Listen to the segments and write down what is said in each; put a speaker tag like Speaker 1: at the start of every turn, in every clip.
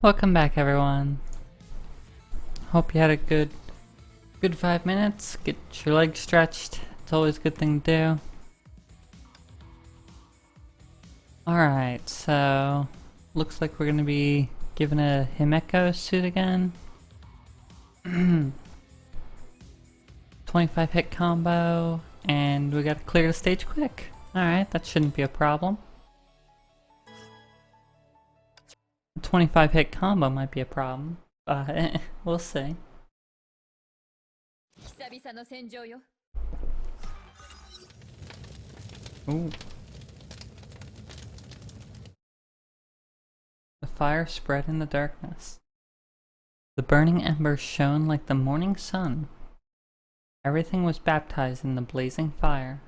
Speaker 1: Welcome back, everyone. Hope you had a good 5 minutes. Get your legs stretched. It's always a good thing to do. Alright, so looks like we're gonna be given a Himeko suit again. 25 hit combo, and we gotta clear the stage quick. Alright, that shouldn't be a problem. 25 hit combo might be a problem, but we'll see. Ooh. The fire spread in the darkness. The burning embers shone like the morning sun. Everything was baptized in the blazing fire.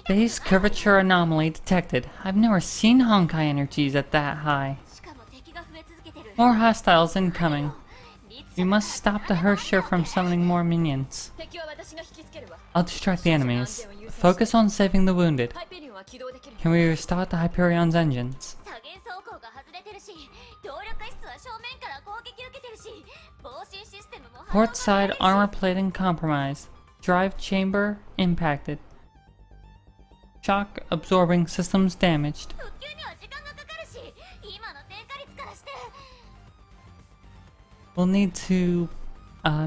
Speaker 1: Phase curvature anomaly detected. I've never seen Honkai energies at that high. More hostiles incoming. We must stop the Herrscher from summoning more minions. I'll distract the enemies. Focus on saving the wounded. Can we restart the Hyperion's engines? Port side armor plating compromised. Drive chamber impacted. Shock absorbing systems damaged. We'll need to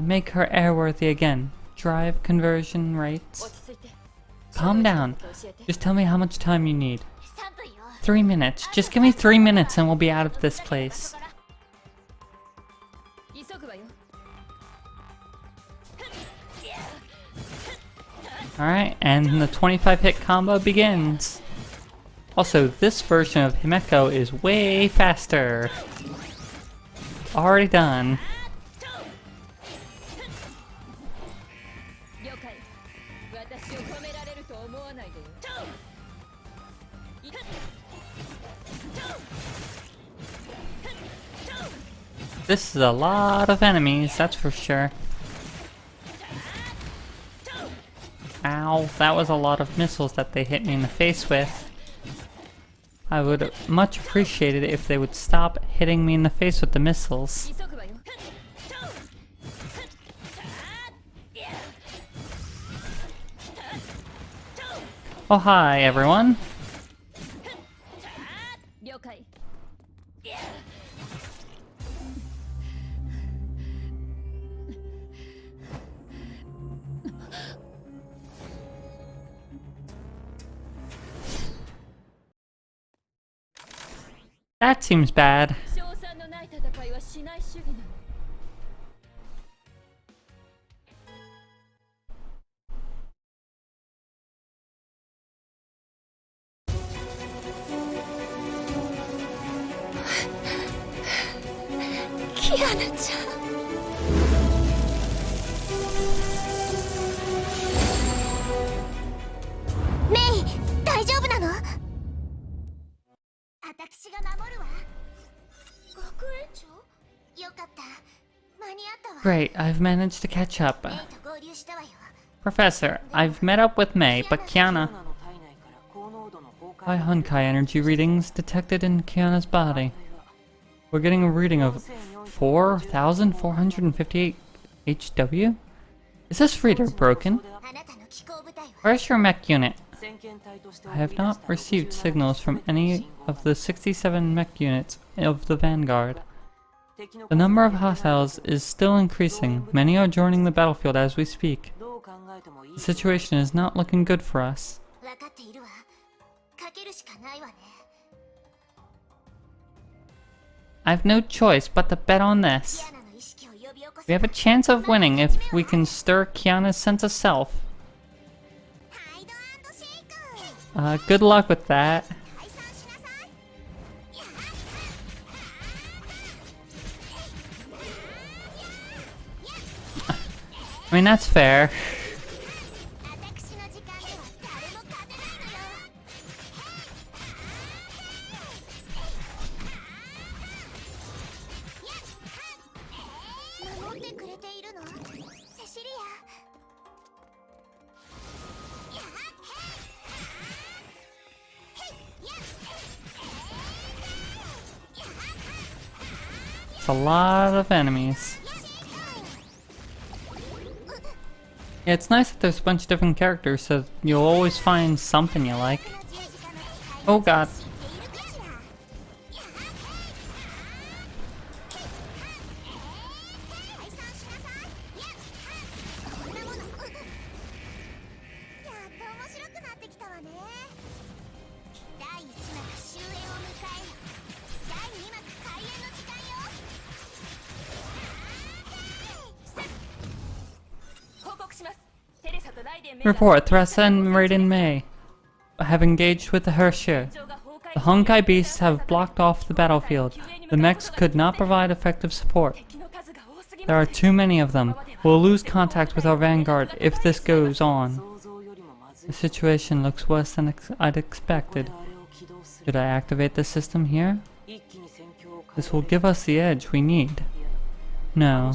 Speaker 1: make her airworthy again. Drive conversion rates. Calm down. Just tell me how much time you need. 3 minutes. Just give me 3 minutes and we'll be out of this place. Alright, and the 25 hit combo begins. Also, this version of Himeko is way faster. Already done. This is a lot of enemies, that's for sure. Ow, that was a lot of missiles that they hit me in the face with. I would much appreciate it if they would stop hitting me in the face with the missiles. Oh hi everyone! That seems bad.
Speaker 2: Kiana-chan. Mei, 大丈夫なの?
Speaker 1: Great, I've managed to catch up. Professor, I've met up with Mei, but Kiana... High Honkai energy readings detected in Kiana's body. We're getting a reading of 4,458 HW? Is this reader broken? Where's your mech unit? I have not received signals from any of the 67 mech units of the Vanguard. The number of hostiles is still increasing. Many are joining the battlefield as we speak. The situation is not looking good for us. I've no choice but to bet on this. We have a chance of winning if we can stir Kiana's sense of self. Good luck with that. I mean, that's fair. That's a lot of enemies. Yeah, it's nice that there's a bunch of different characters, so you'll always find something you like. Oh god. Report, Thressa and Raiden May have engaged with the Overture. The Honkai beasts have blocked off the battlefield. The mechs could not provide effective support. There are too many of them. We'll lose contact with our vanguard if this goes on. The situation looks worse than I'd expected. Should I activate the system here? This will give us the edge we need. No.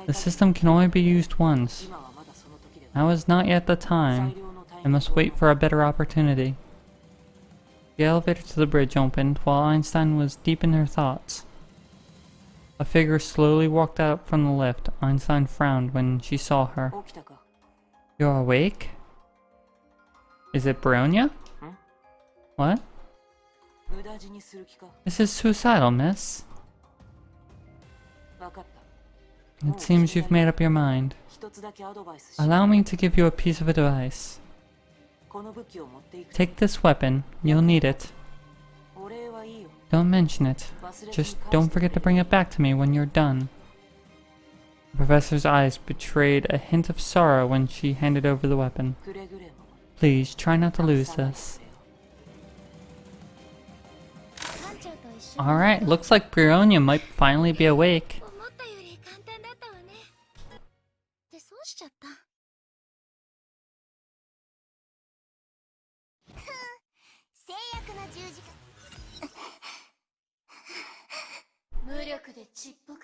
Speaker 1: The system can only be used once. Now is not yet the time. I must wait for a better opportunity. The elevator to the bridge opened while Einstein was deep in her thoughts. A figure slowly walked out from the lift. Einstein frowned when she saw her. You're awake? Is it Brionia? What? This is suicidal, miss. It seems you've made up your mind. Allow me to give you a piece of advice. Take this weapon. You'll need it. Don't mention it. Just don't forget to bring it back to me when you're done. The professor's eyes betrayed a hint of sorrow when she handed over the weapon. Please, try not to lose this. Alright, looks like Brionia might finally be awake.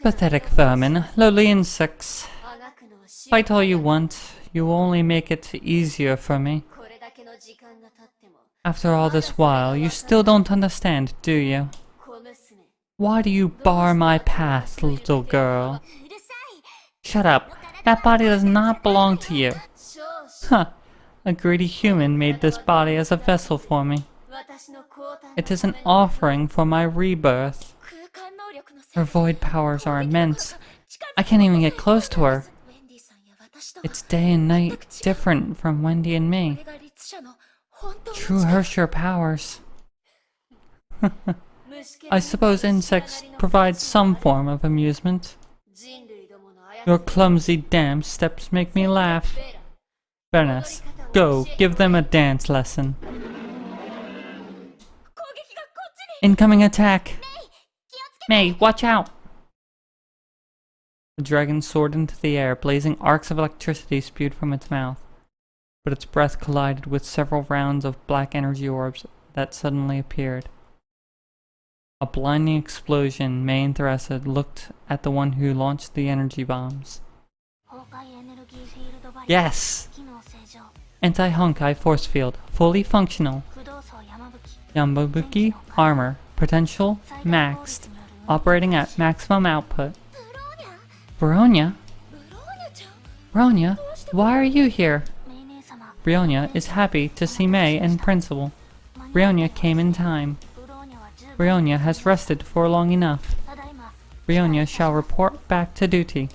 Speaker 1: Pathetic vermin, lowly insects. Fight all you want, you will only make it easier for me. After all this while, you still don't understand, do you? Why do you bar my path, little girl? Shut up, that body does not belong to you. Huh, a greedy human made this body as a vessel for me. It is an offering for my rebirth. Her void powers are immense. I can't even get close to her. It's day and night, different from Wendy and me. True Overture powers. I suppose insects provide some form of amusement. Your clumsy dance steps make me laugh. Fairness, go, give them a dance lesson. Incoming attack! May, watch out! The dragon soared into the air, blazing arcs of electricity spewed from its mouth. But its breath collided with several rounds of black energy orbs that suddenly appeared. A blinding explosion. May and Thressa looked at the one who launched the energy bombs. Yes! Anti-Honkai force field, fully functional. Yamabuki armor, potential maxed, operating at maximum output. Brionia? Brionia, why are you here? Brionia is happy to see May and Principal. Brionia came in time. Brionia has rested for long enough. Brionia shall report back to duty.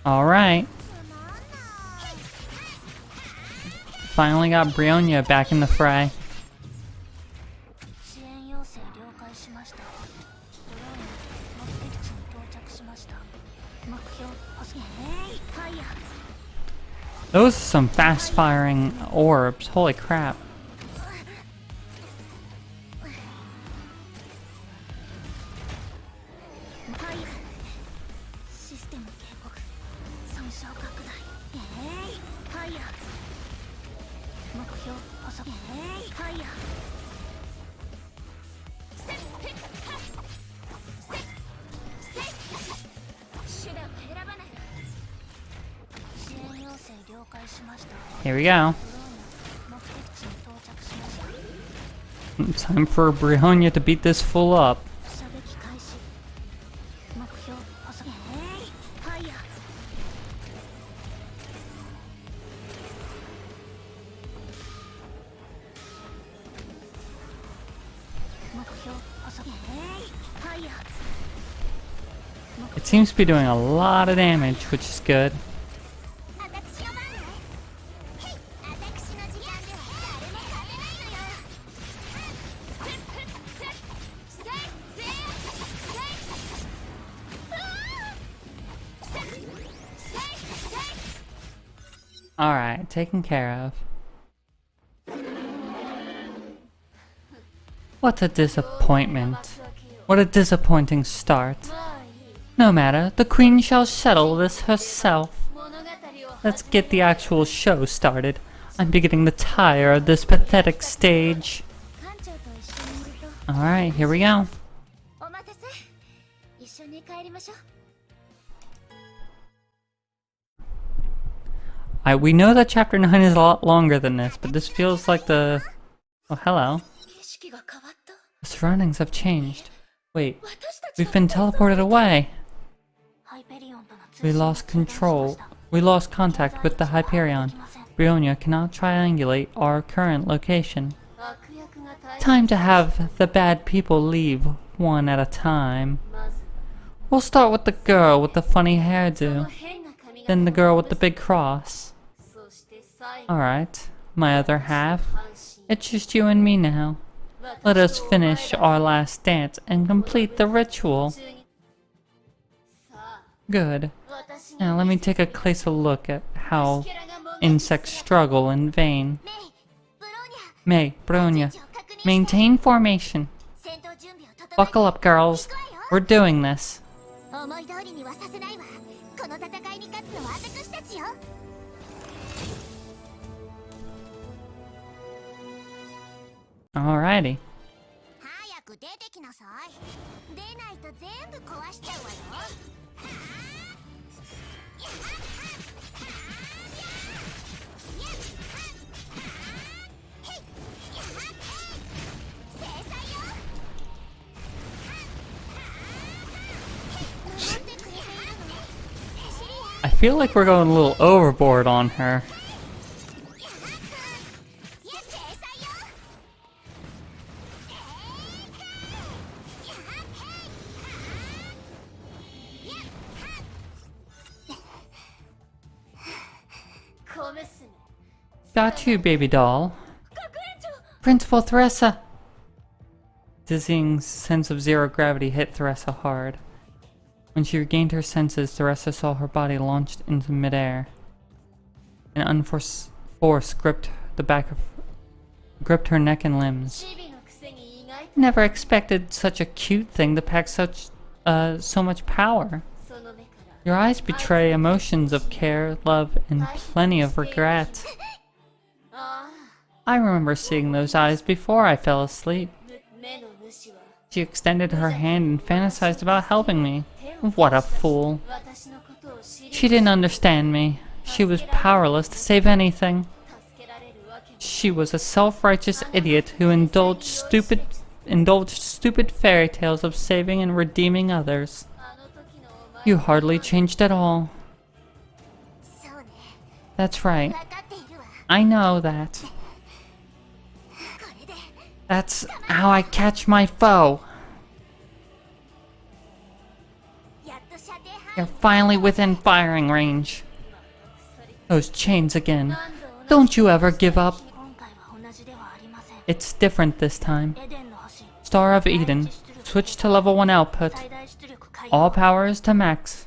Speaker 1: Alright. Finally got Brionia back in the fray. Those are some fast-firing orbs, holy crap. Here we go. Time for Brionia to beat this fool up. It seems to be doing a lot of damage, which is good. Alright, taken care of. What a disappointment. What a disappointing start. No matter, the queen shall settle this herself. Let's get the actual show started. I'm beginning to tire of this pathetic stage. Alright, here we go. We know that chapter 9 is a lot longer than this, but this feels like the... Oh, hello. The surroundings have changed. Wait, we've been teleported away. We lost control. We lost contact with the Hyperion. Brionia cannot triangulate our current location. Time to have the bad people leave one at a time. We'll start with the girl with the funny hairdo. Then the girl with the big cross. Alright, my other half. It's just you and me now. Let us finish our last dance and complete the ritual. Good. Now let me take a closer look at how insects struggle in vain. May, Brionia, maintain formation. Buckle up, girls. We're doing this. Alrighty. I feel like we're going a little overboard on her. Got you, baby doll. Principal Theresa! Dizzying sense of zero gravity hit Theresa hard. When she regained her senses, Theresa saw her body launched into midair. An unforced force gripped her neck and limbs. Never expected such a cute thing to pack so much power. Your eyes betray emotions of care, love, and plenty of regret. I remember seeing those eyes before I fell asleep. She extended her hand and fantasized about helping me. What a fool. She didn't understand me. She was powerless to save anything. She was a self-righteous idiot who indulged stupid fairy tales of saving and redeeming others. You hardly changed at all. That's right. I know that. That's how I catch my foe. You're finally within firing range. Those chains again. Don't you ever give up. It's different this time. Star of Eden. Switch to level 1 output. All powers to max.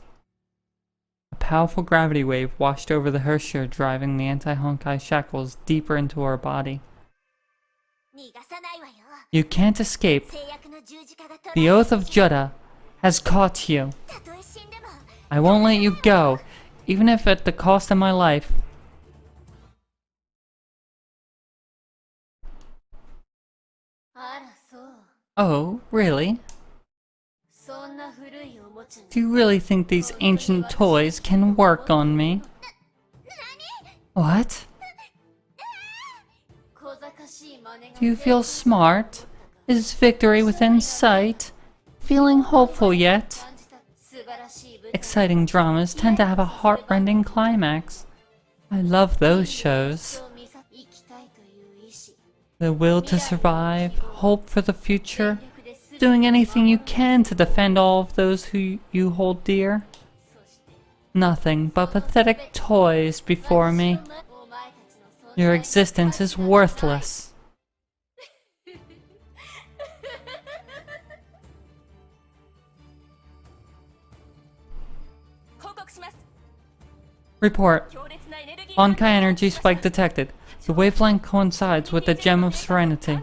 Speaker 1: A powerful gravity wave washed over the Hershir, driving the anti-Honkai shackles deeper into her body. You can't escape. The Oath of Judah has caught you. I won't let you go, even if at the cost of my life. Oh, really? Do you really think these ancient toys can work on me? What? Do you feel smart? Is victory within sight? Feeling hopeful yet? Exciting dramas tend to have a heart-rending climax. I love those shows. The will to survive, hope for the future, doing anything you can to defend all of those who you hold dear. Nothing but pathetic toys before me. Your existence is worthless. Report. Honkai energy spike detected. The wavelength coincides with the Gem of Serenity.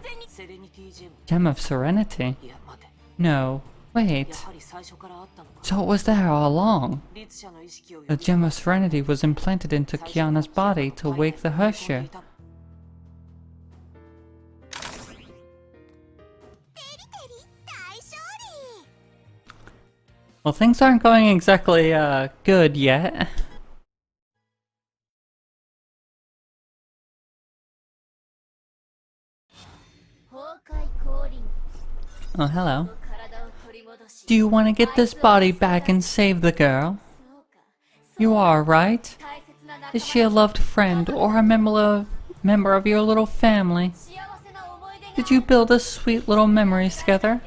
Speaker 1: Gem of Serenity? No. Wait. So it was there all along. The Gem of Serenity was implanted into Kiana's body to wake the Overture. Well, things aren't going exactly, good yet. Oh, hello. Do you want to get this body back and save the girl? You are, right? Is she a loved friend or a member of your little family? Did you build a sweet little memories together?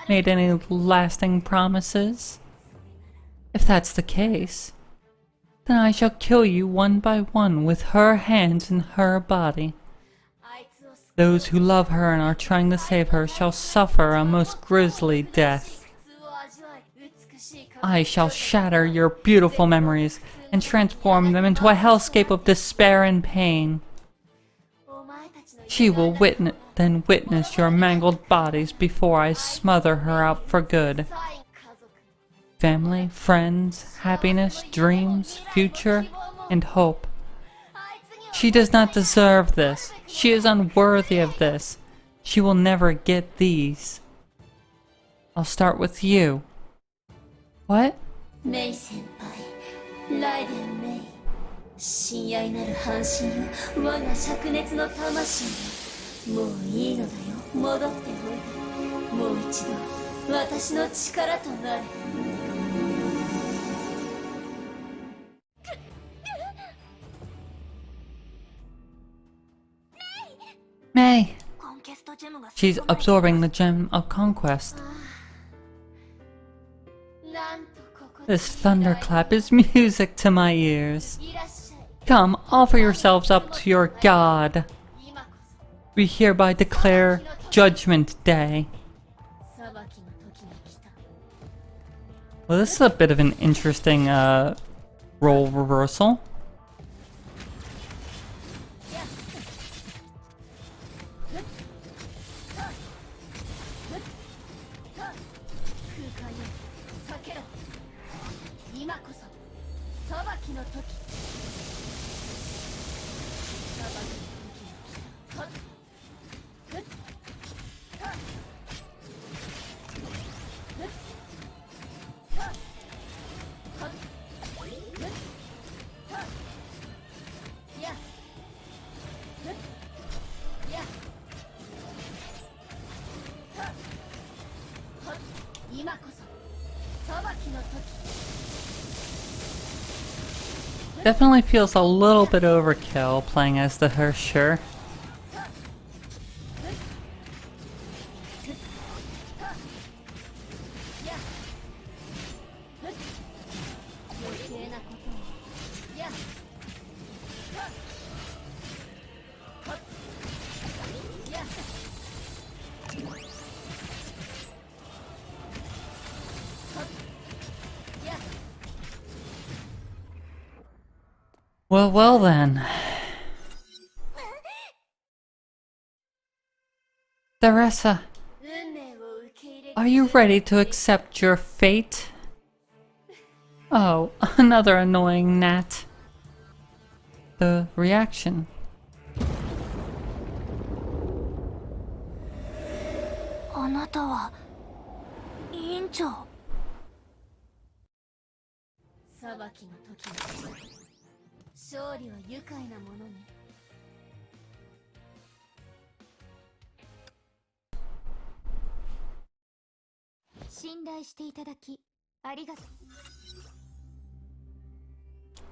Speaker 1: Made any lasting promises? If that's the case, then I shall kill you one by one with her hands and her body. Those who love her and are trying to save her shall suffer a most grisly death. I shall shatter your beautiful memories and transform them into a hellscape of despair and pain. She will then witness your mangled bodies before I smother her out for good. Family, friends, happiness, dreams, future, and hope. She does not deserve this. She is unworthy of this. She will never get these. I'll start with you. What?
Speaker 2: Mei senpai, Raiden Mei. 親愛なる半身よ、我が灼熱の魂よ。もういいのだよ、戻っておいで。もう一度、私の力となれ。
Speaker 1: May! She's absorbing the Gem of Conquest. This thunderclap is music to my ears. Come, offer yourselves up to your god. We hereby declare Judgment Day. Well, this is a bit of an interesting role reversal. Definitely feels a little bit overkill playing as the Overture. Well then. Teresa, are you ready to accept your fate? Oh, another annoying gnat. The reaction.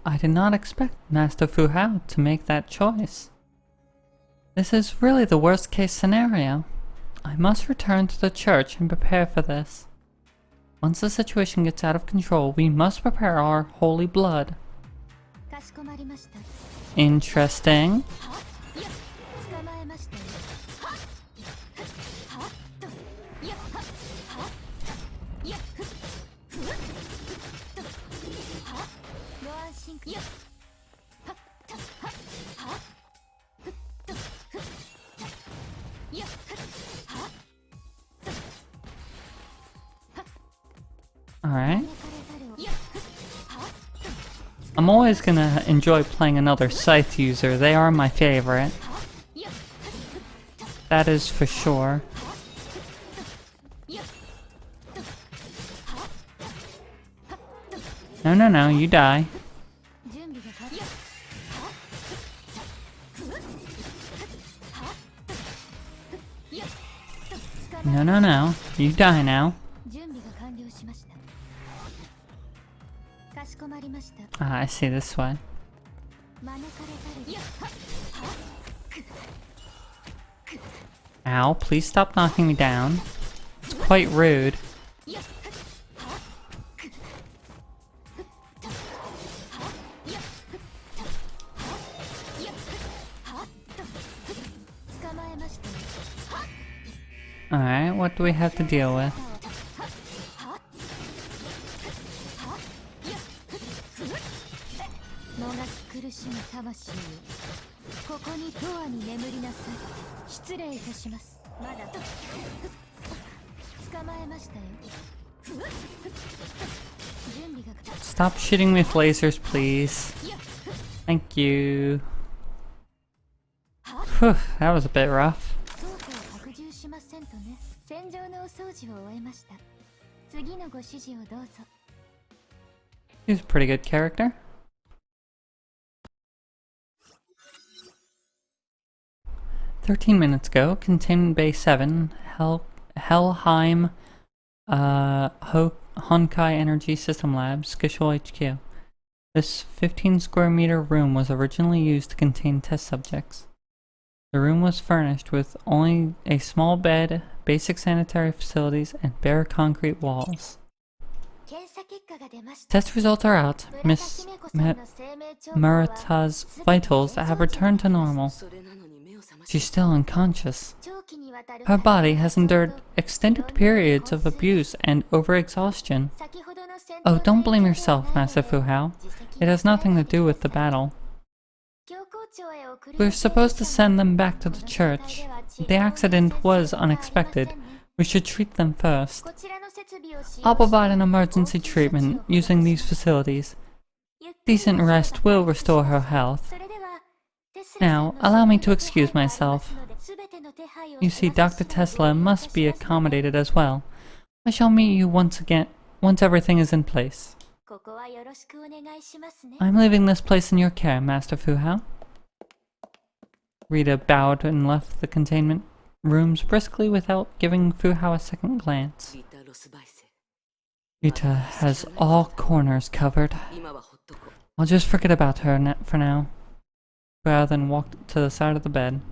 Speaker 1: I did not expect Master Fu Hao to make that choice. This is really the worst case scenario. I must return to the church and prepare for this. Once the situation gets out of control, we must prepare our holy blood. Interesting. Alright. I'm always gonna enjoy playing another scythe user. They are my favorite. That is for sure. No, no, no, you die. No, no, no, you die now. Ah, I see, this way. Ow, please stop knocking me down. It's quite rude. Alright, what do we have to deal with? Stop shooting me with lasers, please. Thank you. Whew, that was a bit rough. He's a pretty good character. "13 minutes ago, Containment Bay 7, Helheim, Honkai Energy System Lab, Skishul HQ. This 15 square meter room was originally used to contain test subjects. The room was furnished with only a small bed, basic sanitary facilities, and bare concrete walls. Test results are out. Miss Murata's vitals have returned to normal. She's still unconscious. Her body has endured extended periods of abuse and overexhaustion. Oh, don't blame yourself, Master Fuhao. It has nothing to do with the battle. We're supposed to send them back to the church. The accident was unexpected. We should treat them first. I'll provide an emergency treatment using these facilities. Decent rest will restore her health. Now, allow me to excuse myself. You see, Dr. Tesla must be accommodated as well. I shall meet you once everything is in place. I'm leaving this place in your care, Master Fuhao." Rita bowed and left the containment rooms briskly without giving Fuhao a second glance. Rita has all corners covered. I'll just forget about her for now. Fuhao then walked to the side of the bed.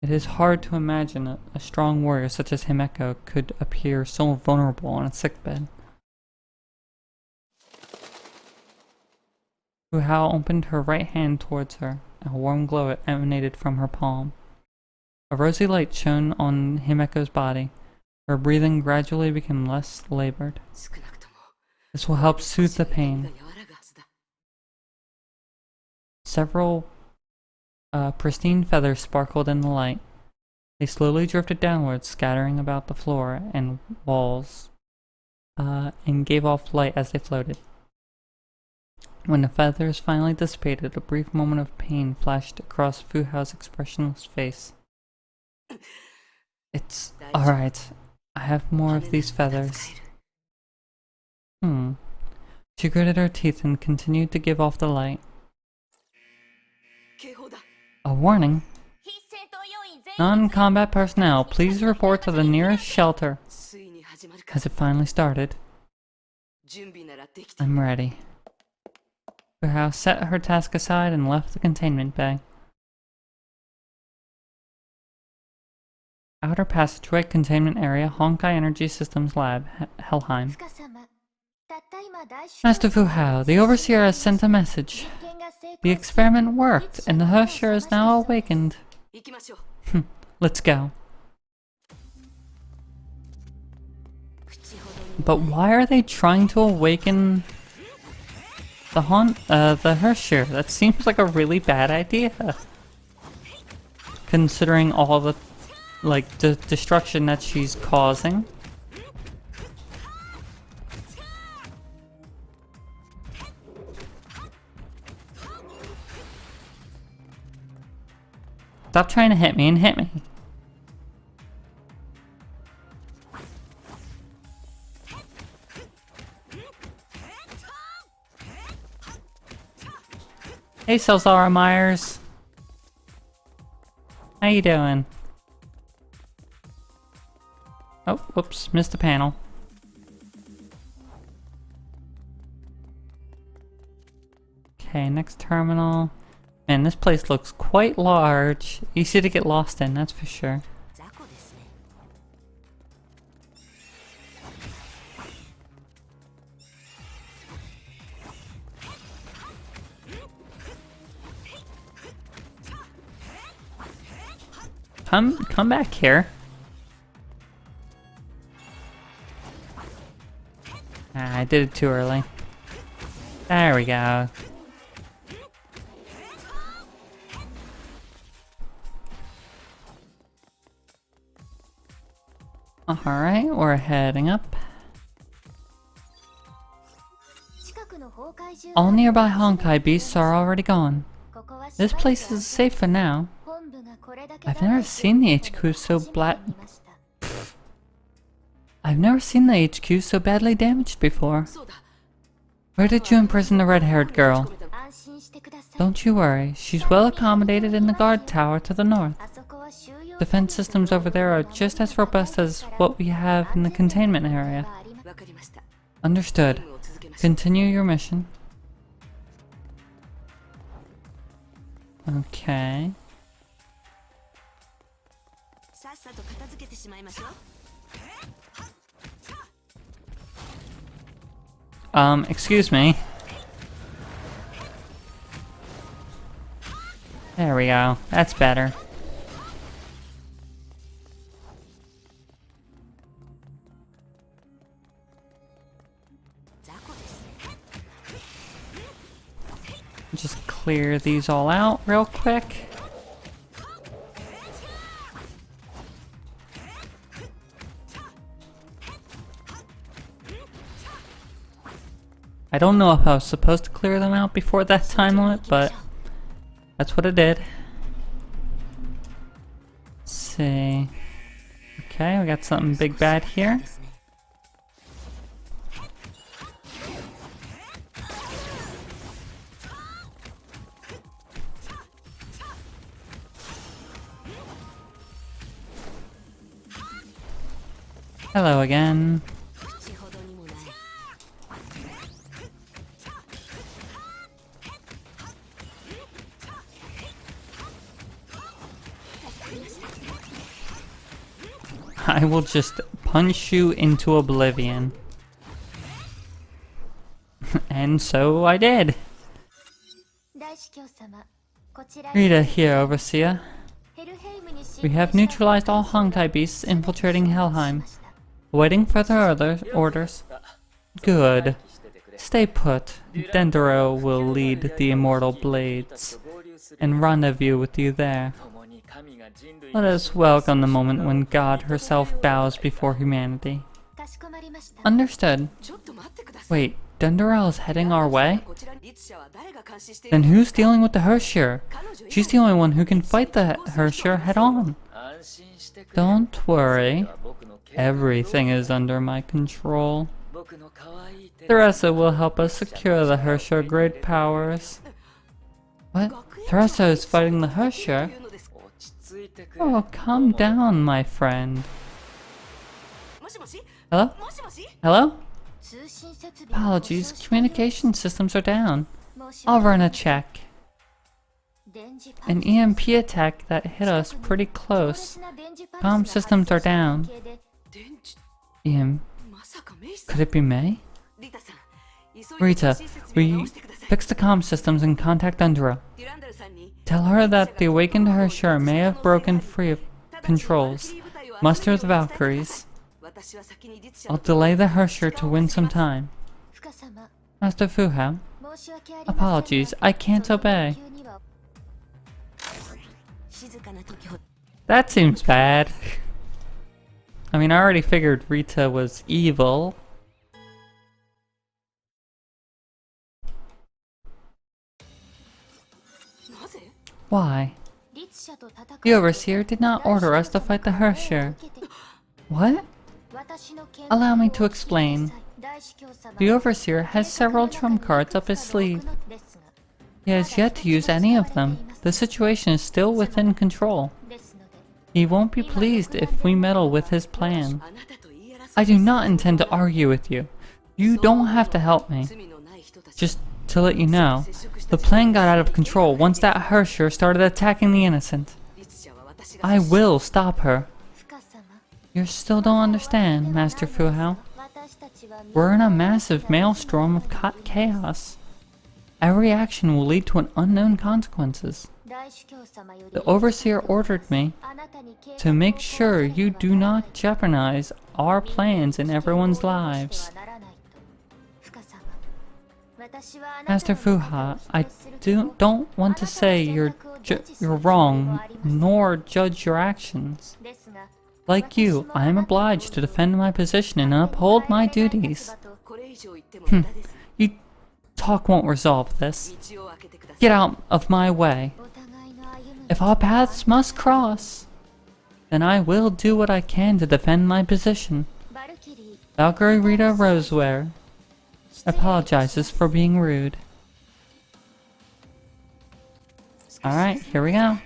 Speaker 1: It is hard to imagine a strong warrior such as Himeko could appear so vulnerable on a sickbed. Fuhao opened her right hand towards her. A warm glow emanated from her palm. A rosy light shone on Himeko's body. Her breathing gradually became less labored. This will help soothe the pain. Several pristine feathers sparkled in the light. They slowly drifted downwards, scattering about the floor and walls, and gave off light as they floated. When the feathers finally dissipated, a brief moment of pain flashed across Fuhao's expressionless face. It's alright. I have more of these feathers. She gritted her teeth and continued to give off the light. A warning. Non-combat personnel, please report to the nearest shelter. Has it finally started? I'm ready. Fuhao set her task aside and left the containment bay. Outer passageway, containment area, Honkai Energy Systems Lab, Helheim. Master Fu Hao, the Overseer has sent a message. The experiment worked, and the Herrscher is now awakened. Let's go. But why are they trying to awaken the Herrscher? That seems like a really bad idea. Considering all the, like, destruction that she's causing. Stop trying to hit me and hit me. Hey, Salzara Myers. How you doing? Oh, whoops, missed the panel. Okay, next terminal. Man, this place looks quite large. Easy to get lost in, that's for sure. Come back here. Ah, I did it too early. There we go. Alright, we're heading up. All nearby Honkai beasts are already gone. This place is safe for now. I've never seen the HQ so I've never seen the HQ so badly damaged before. Where did you imprison the red-haired girl? Don't you worry, she's well accommodated in the guard tower to the north. Defense systems over there are just as robust as what we have in the containment area. Understood. Continue your mission. Okay. Excuse me. There we go. That's better. Just clear these all out real quick. I don't know if I was supposed to clear them out before that time limit, but that's what I did. Let's see. Okay, we got something big bad here. Hello again. I will just punch you into oblivion. And so I did. Rita here, Overseer. We have neutralized all Honkai beasts infiltrating Helheim. Waiting further orders. Good. Stay put. Dendero will lead the immortal blades and rendezvous with you there. Let us welcome the moment when God herself bows before humanity. Understood. Wait, Dendero is heading our way? Then who's dealing with the Herrscher? She's the only one who can fight the Herrscher head on. Don't worry. Everything is under my control. Theresa will help us secure the Herrscher great powers. What? Theresa is fighting the Herrscher? Oh, calm down, my friend. Hello? Hello? Apologies, communication systems are down. I'll run a check. An EMP attack that hit us pretty close. Comm systems are down. Could it be May? Rita, we fixed the comm systems and contact Undra. Tell her that the awakened Hersher may have broken free of controls. Muster the Valkyries. I'll delay the Hersher to win some time. Master Fuhao, apologies, I can't obey. That seems bad. I mean, I already figured Rita was evil. Why? The Overseer did not order us to fight the Hersher. What? Allow me to explain. The Overseer has several trump cards up his sleeve. He has yet to use any of them. The situation is still within control. He won't be pleased if we meddle with his plan. I do not intend to argue with you. You don't have to help me. Just to let you know, the plan got out of control once that Hersher started attacking the innocent. I will stop her. You still don't understand, Master Fuhao. We're in a massive maelstrom of chaos. Every action will lead to an unknown consequences. The Overseer ordered me to make sure you do not jeopardize our plans and everyone's lives. Master Fuhao, I don't want to say you're wrong, nor judge your actions. Like you, I am obliged to defend my position and uphold my duties. You talk won't resolve this. Get out of my way. If our paths must cross, then I will do what I can to defend my position. Valkyrie Rita Roseware apologizes for being rude. Alright, here we go.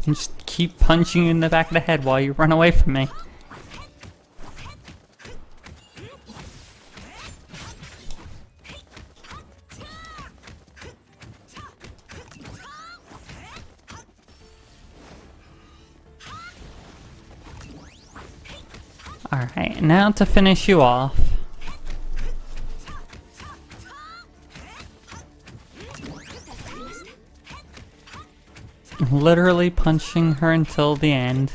Speaker 1: Just keep punching you in the back of the head while you run away from me. Alright, now to finish you off. Literally punching her until the end.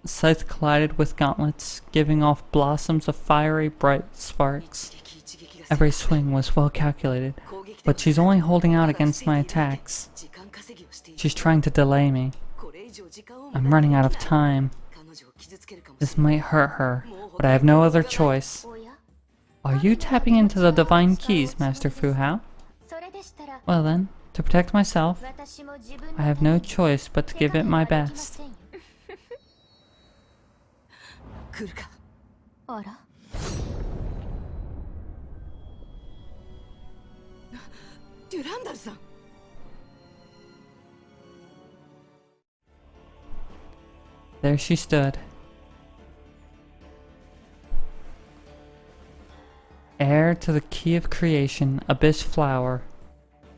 Speaker 1: Scythe collided with gauntlets, giving off blossoms of fiery bright sparks. Every swing was well calculated, but she's only holding out against my attacks. She's trying to delay me. I'm running out of time. This might hurt her, but I have no other choice. Are you tapping into the divine keys, Master Fuhao? Well then, to protect myself, I have no choice but to give it my best. There she stood. Heir to the key of creation, Abyss Flower.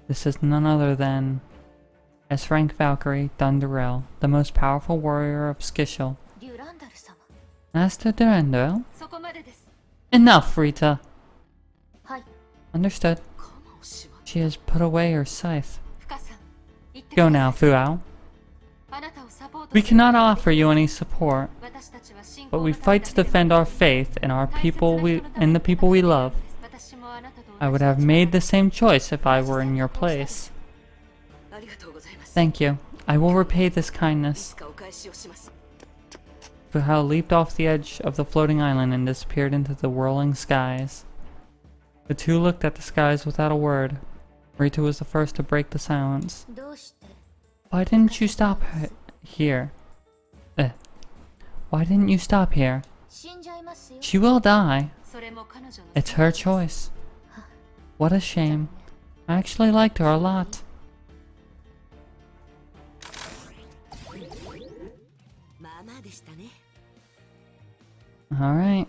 Speaker 1: This is none other than S-rank Valkyrie Dundurel, the most powerful warrior of Skishel. Master Durandal? Enough, Rita! Understood. She has put away her scythe. Go now, Fuhao. We cannot offer you any support, but we fight to defend our faith and our people and the people we love. I would have made the same choice if I were in your place. Thank you. I will repay this kindness. Fuhao leaped off the edge of the floating island and disappeared into the whirling skies. The two looked at the skies without a word. Rita was the first to break the silence.
Speaker 2: どうして
Speaker 1: Why didn't you stop here? Why didn't you stop here?
Speaker 2: 死んじゃいますよ
Speaker 1: She will die.
Speaker 2: それも彼女の
Speaker 1: It's her choice. What a shame. I actually liked her a lot.
Speaker 2: まあまあでしたね
Speaker 1: Alright.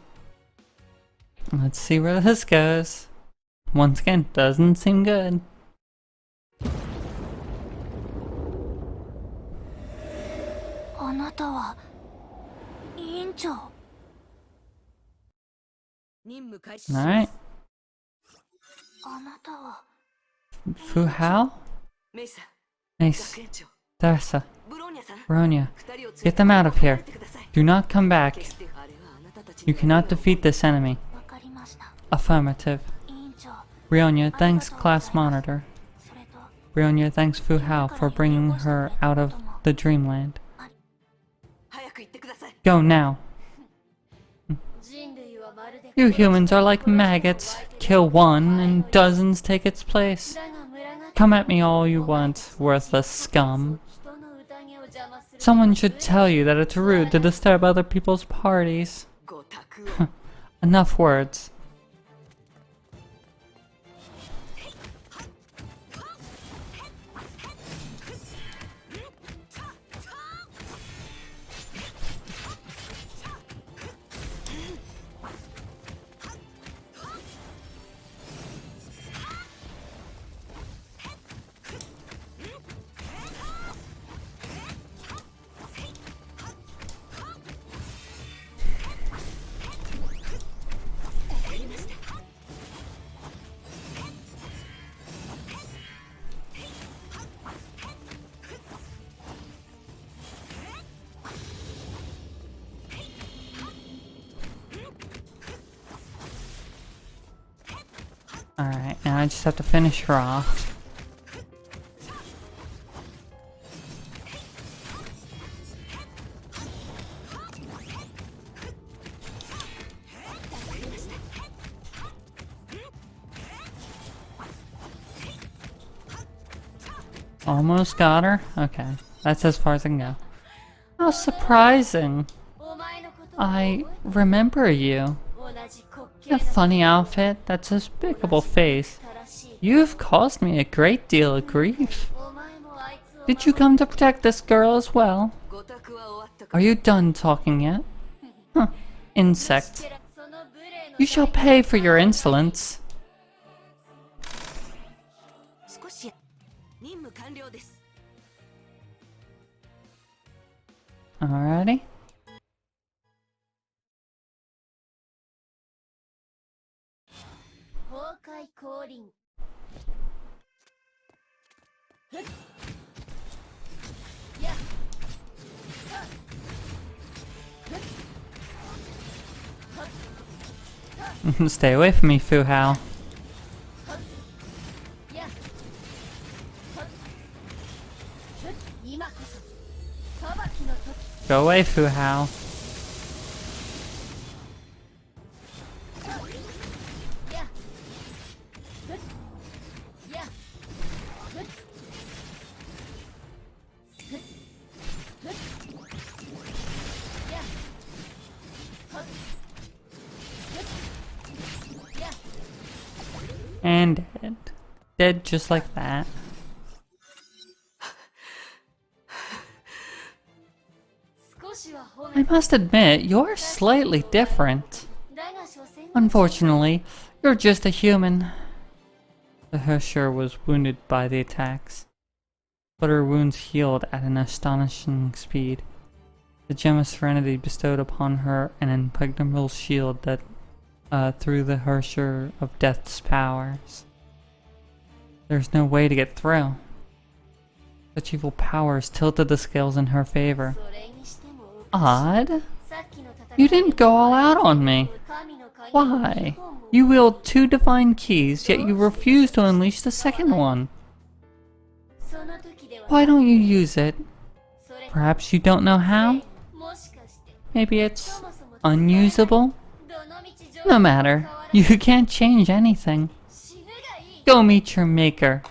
Speaker 1: Let's see where this goes. Once again, doesn't seem good.
Speaker 2: あなたは委員長任務開始
Speaker 1: Alright.
Speaker 2: あなたは
Speaker 1: Fu Hao?
Speaker 2: メイさん
Speaker 1: Nice.
Speaker 2: 学園長
Speaker 1: Darsa.
Speaker 2: ブローニャさん
Speaker 1: Bronya.
Speaker 2: 二人を連れ
Speaker 1: Get them out of here.
Speaker 2: てください
Speaker 1: Do not come back.
Speaker 2: 決してあれはあなたたち
Speaker 1: You
Speaker 2: に
Speaker 1: cannot defeat this enemy.
Speaker 2: わかりました
Speaker 1: Affirmative.
Speaker 2: 委員長
Speaker 1: Brionia thanks Class Monitor.
Speaker 2: それと
Speaker 1: Brionia thanks Fu Hao for bringing her out of the dreamland.
Speaker 2: 早く行ってください
Speaker 1: Go now.
Speaker 2: 人類はまるで
Speaker 1: You humans are like maggots. Kill one and dozens take its place.
Speaker 2: だが群がって
Speaker 1: Come at me all you want, worthless scum.
Speaker 2: 人の宴を邪魔する
Speaker 1: Someone should tell you that it's rude to disturb other people's parties.
Speaker 2: ご託を
Speaker 1: Enough words. Alright, now I just have to finish her off. Almost got her? Okay, that's as far as I can go. How surprising.
Speaker 2: お前のことを
Speaker 1: I remember you.
Speaker 2: 同じ滑
Speaker 1: A
Speaker 2: 稽な
Speaker 1: funny outfit, that despicable face.
Speaker 2: 正しい
Speaker 1: You've caused me a great deal of grief.
Speaker 2: お前もあいつを
Speaker 1: Did you come to protect this girl as well?
Speaker 2: ご託は終わったか
Speaker 1: Are you done talking yet? Huh. Insect.
Speaker 2: その無礼の
Speaker 1: You shall pay for your insolence.
Speaker 2: 少し任務完了です
Speaker 1: Alrighty.
Speaker 2: Honkai降臨
Speaker 1: Stay away from me, Fu Hao.
Speaker 2: 今こそ裁きの時
Speaker 1: Go away, Fu Hao. And dead. Dead just like that.
Speaker 2: 少しは褒
Speaker 1: I
Speaker 2: め
Speaker 1: must admit, you're slightly different.
Speaker 2: だが所詮
Speaker 1: Unfortunately, you're just a human. The Hersher was wounded by the attacks, but her wounds healed at an astonishing speed. The Gem of Serenity bestowed upon her an impregnable shield that through the Hersher of Death's powers. There's no way to get through. Such evil powers tilted the scales in her favor.
Speaker 2: それにしても
Speaker 1: Odd.
Speaker 2: さっきの戦い
Speaker 1: You didn't go all out on me.
Speaker 2: 神の鍵
Speaker 1: Why? You wield two divine keys, yet you refuse to unleash the second one.
Speaker 2: その時では
Speaker 1: Why don't you use it?
Speaker 2: それ
Speaker 1: Perhaps you don't know how?
Speaker 2: もしかして
Speaker 1: Maybe it's
Speaker 2: そもそも
Speaker 1: unusable?
Speaker 2: どの道上
Speaker 1: No matter. You can't change anything.
Speaker 2: 死ぬがいい
Speaker 1: Go meet your maker.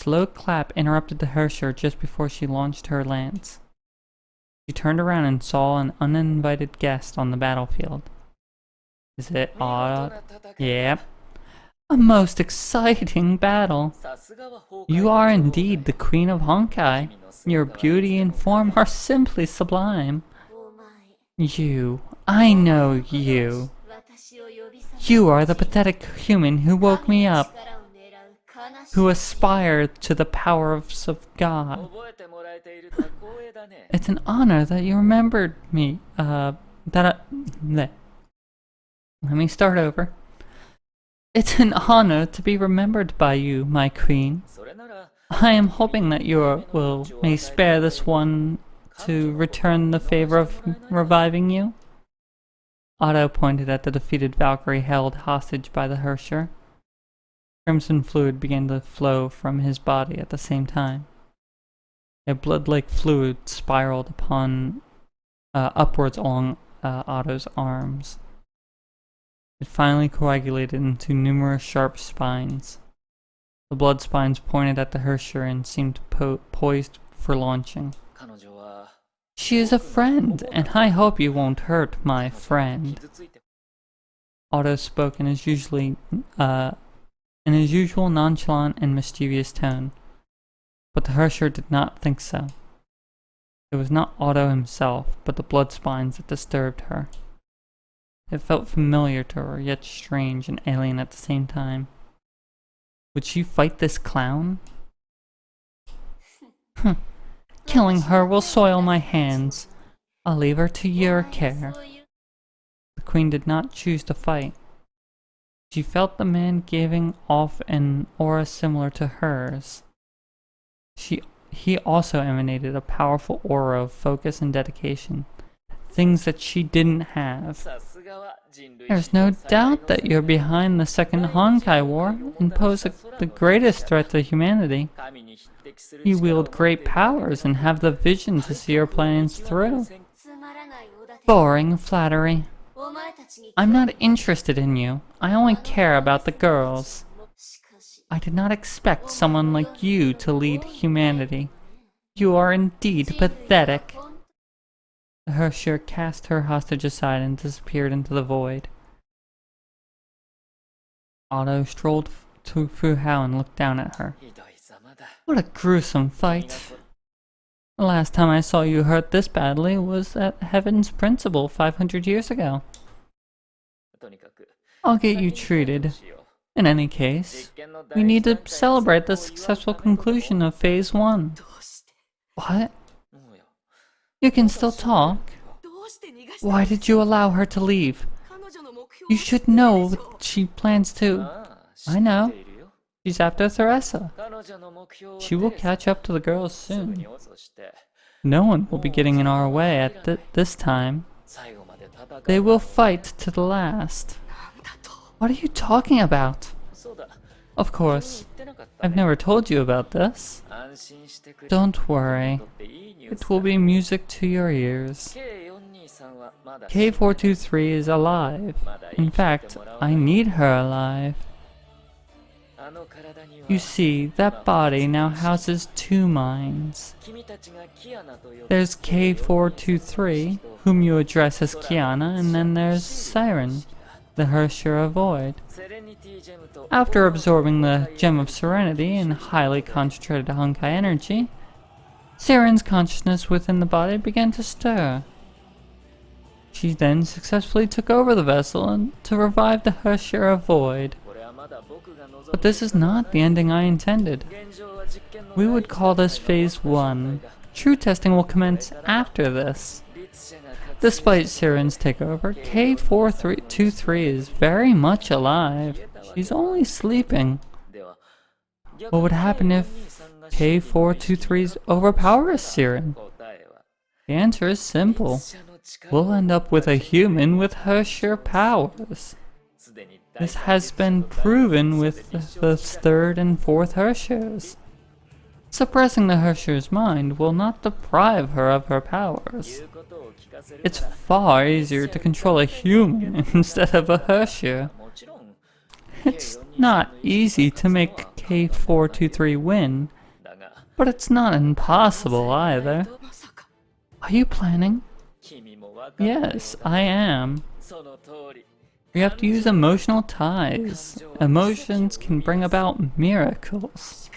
Speaker 1: slow clap interrupted the Herrscher just before she launched her lance. She turned around and saw an uninvited guest on the battlefield. Is it odd? Yep. A most exciting battle. You are indeed the Queen of Honkai. Your beauty and form are simply sublime. You. I know you. You are the pathetic human who woke me up, who aspired to the powers of God. It's an honor that you remembered me, Let me start over. It's an honor to be remembered by you, my queen. I am hoping that you may spare this one to return the favor of reviving you. Otto pointed at the defeated Valkyrie held hostage by the Herrscher. Crimson fluid began to flow from his body at the same time. A blood-like fluid spiraled upwards along Otto's arms. It finally coagulated into numerous sharp spines. The blood spines pointed at the Herrscher and seemed poised for launching. She is a friend, and I hope you won't hurt my friend. Otto spoke in his usual nonchalant and mischievous tone, but the Herrscher did not think so. It was not Otto himself, but the blood spines that disturbed her. It felt familiar to her, yet strange and alien at the same time. Would she fight this clown? Killing her will soil my hands. I'll leave her to your care. The queen did not choose to fight. She felt the man giving off an aura similar to hers. He also emanated a powerful aura of focus and dedication, things that she didn't have. There's no doubt that you're behind the Second Honkai War and pose the greatest threat to humanity. You wield great powers and have the vision to see your plans through. Boring flattery. I'm not interested in you. I only care about the girls. I did not expect someone like you to lead humanity. You are indeed pathetic. The Herrscher cast her hostage aside and disappeared into the void. Otto strolled to Fuhao and looked down at her. What a gruesome fight. The last time I saw you hurt this badly was at Heaven's Principle 500 years ago. I'll get you treated. In any case, we need to celebrate the successful conclusion of Phase 1. What? You can still talk. Why did you allow her to leave? You should know what she plans to. I know. She's after Theresa. She will catch up to the girls soon. No one will be getting in our way at this time. They will fight to the last. What are you talking about? Of course. I've never told you about this. Don't worry. It will be music to your ears. K423 is alive. In fact, I need her alive. You see, that body now houses two minds. There's K423, whom you address as Kiana, and then there's Siren, the Herrscher of Void. After absorbing the Gem of Serenity and highly concentrated Honkai energy, Siren's consciousness within the body began to stir. She then successfully took over the vessel to revive the Herrscher of Void. But this is not the ending I intended. We would call this Phase 1. True testing will commence after this. Despite Siren's takeover, K423 is very much alive. She's only sleeping. What would happen if K423's overpowers Siren? The answer is simple. We'll end up with a human with Herrscher powers. This has been proven with the third and fourth Herrschers. Suppressing the Herrscher's mind will not deprive her of her powers. It's far easier to control a human instead of a Herrscher. It's not easy to make K423 win, but it's not impossible either. Are you planning? Yes, I am. We have to use emotional ties. Emotions can bring about miracles.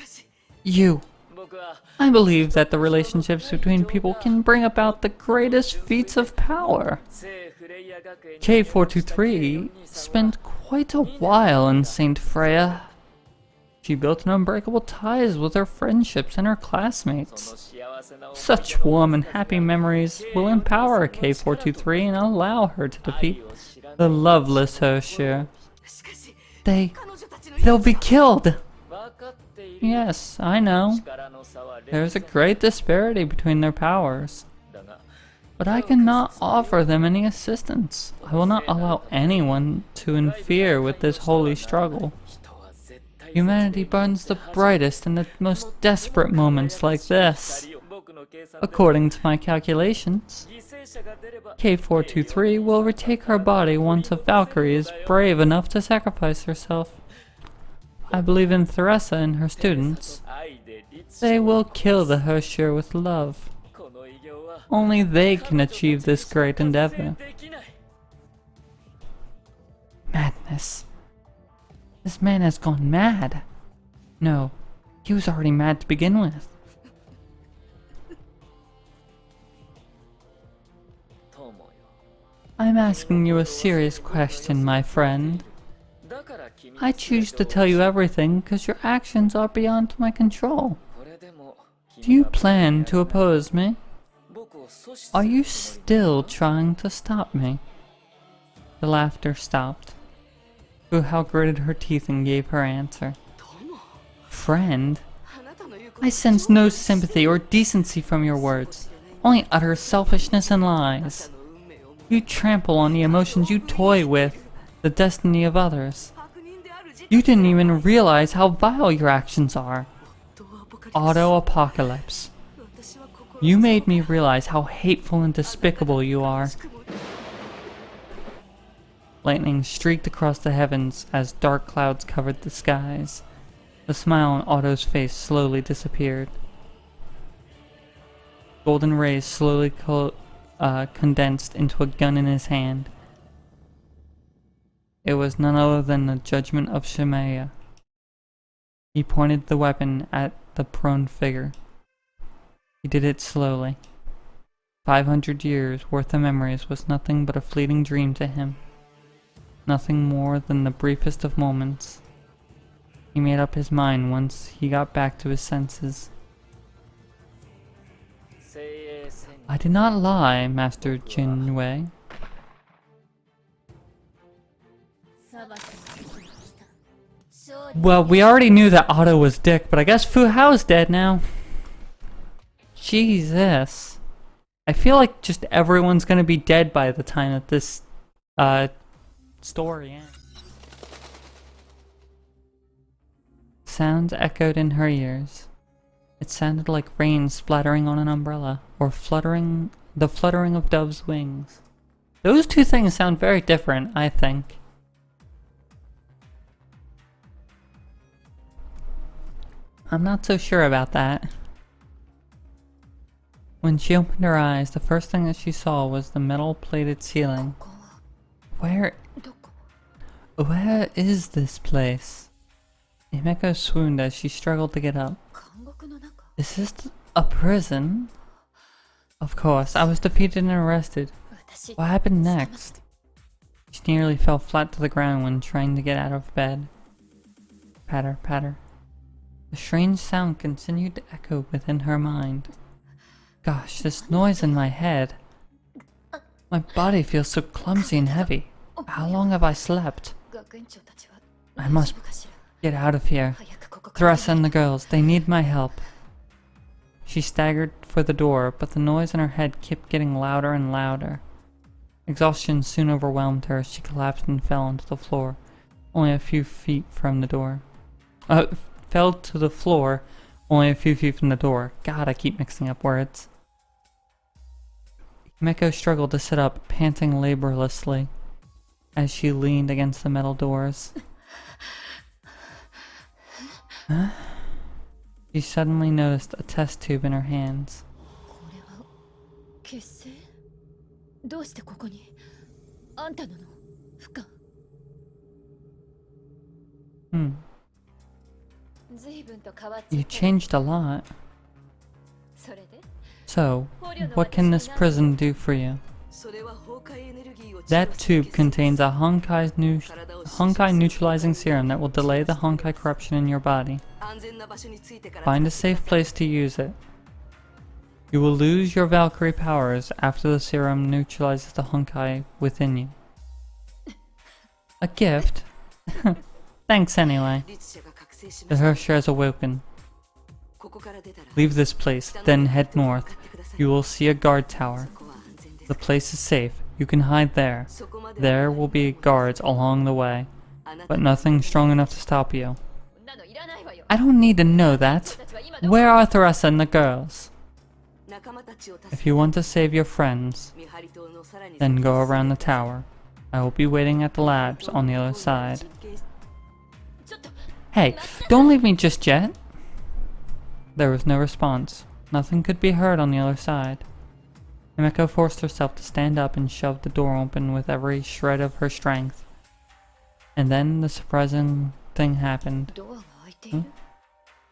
Speaker 1: I believe that the relationships between people can bring about the greatest feats of power. K423 spent quite a while in St. Freya. She built an unbreakable ties with her friendships and her classmates. Such warm and happy memories will empower K423 and allow her to defeat the loveless Overture. They'll be killed! Yes, I know. There's a great disparity between their powers. But I cannot offer them any assistance. I will not allow anyone to interfere with this holy struggle. Humanity burns the brightest in the most desperate moments like this. According to my calculations, K423 will retake her body once a Valkyrie is brave enough to sacrifice herself. I believe in Theresa and her students. They will kill the Overture with love. Only they can achieve this great endeavor. Madness. This man has gone mad. No, he was already mad to begin with. I'm asking you a serious question, my friend. I choose to tell you everything because your actions are beyond my control. Do you plan to oppose me? Are you still trying to stop me? The laughter stopped. Fuhao gritted her teeth and gave her answer. Friend? I sense no sympathy or decency from your words, only utter selfishness and lies. You trample on the emotions you toy with, the destiny of others. You didn't even realize how vile your actions are. Auto-apocalypse. You made me realize how hateful and despicable you are. Lightning streaked across the heavens as dark clouds covered the skies. The smile on Otto's face slowly disappeared. Golden rays slowly condensed into a gun in his hand. It was none other than the judgment of Shemaya. He pointed the weapon at the prone figure. He did it slowly. 500 years worth of memories was nothing but a fleeting dream to him. Nothing more than the briefest of moments. He made up his mind once he got back to his senses. I did not lie, Master Jinwei. Well, we already knew that Otto was Dick, but I guess Fuhao's dead now. Jesus. I feel like just everyone's gonna be dead by the time that this story ends. Sounds echoed in her ears. It sounded like rain splattering on an umbrella, or the fluttering of doves' wings. Those two things sound very different, I think. I'm not so sure about that. When she opened her eyes, the first thing that she saw was the metal-plated ceiling. Where is this place? Himeko swooned as she struggled to get up. Is this a prison? Of course, I was defeated and arrested. What happened next? She nearly fell flat to the ground when trying to get out of bed. Patter, patter. The strange sound continued to echo within her mind. Gosh, this noise in my head. My body feels so clumsy and heavy. How long have I slept? I must get out of here. Theresa and the girls, they need my help. She staggered for the door, but the noise in her head kept getting louder and louder. Exhaustion soon overwhelmed her as she collapsed and fell onto the floor, only a few feet from the door. Fell to the floor, only a few feet from the door. God, I keep mixing up words. Himeko struggled to sit up, panting laboriously, as she leaned against the metal doors. She suddenly noticed a test tube in her hands.
Speaker 2: これは結成？どうしてここに？あんたなの？不可。随分と変わっちゃ
Speaker 1: You
Speaker 2: った。
Speaker 1: changed a lot.
Speaker 2: それで？
Speaker 1: So, what can this prison do for you?
Speaker 3: それは崩壊エネルギーを
Speaker 1: That tube contains a Honkai neutralizing serum that will delay the Honkai corruption in your body.
Speaker 3: 安全な場所に着いてから
Speaker 1: Find a safe place to use it. You will lose your Valkyrie powers after the serum neutralizes the Honkai within you. A gift? Thanks anyway.
Speaker 3: 律者が覚醒し
Speaker 1: The
Speaker 3: ました
Speaker 1: Hersher has awoken.
Speaker 3: ここから出たら
Speaker 1: Leave this place, then head north. You will see a guard tower.
Speaker 3: そこは安全です
Speaker 1: The place is safe. You can hide there.
Speaker 3: そこまで
Speaker 1: There will be guards along the way,
Speaker 3: あなた
Speaker 1: but nothing strong enough to stop you.
Speaker 2: そんなのいらないわよ。
Speaker 1: I don't need to know that.
Speaker 2: たちは今ど
Speaker 1: Where are Theresa and the girls?
Speaker 3: 仲間たちを助
Speaker 1: If
Speaker 3: け
Speaker 1: you want to save your friends,
Speaker 3: 見張り塔のさらに
Speaker 1: then go around the tower. I will be waiting at the labs on the other side.
Speaker 2: ちょっと
Speaker 1: Hey, don't leave me just yet. There was no response. Nothing could be heard on the other side. Himeko forced herself to stand up and shoved the door open with every shred of her strength. And then the surprising thing happened.
Speaker 2: ドアが開いている。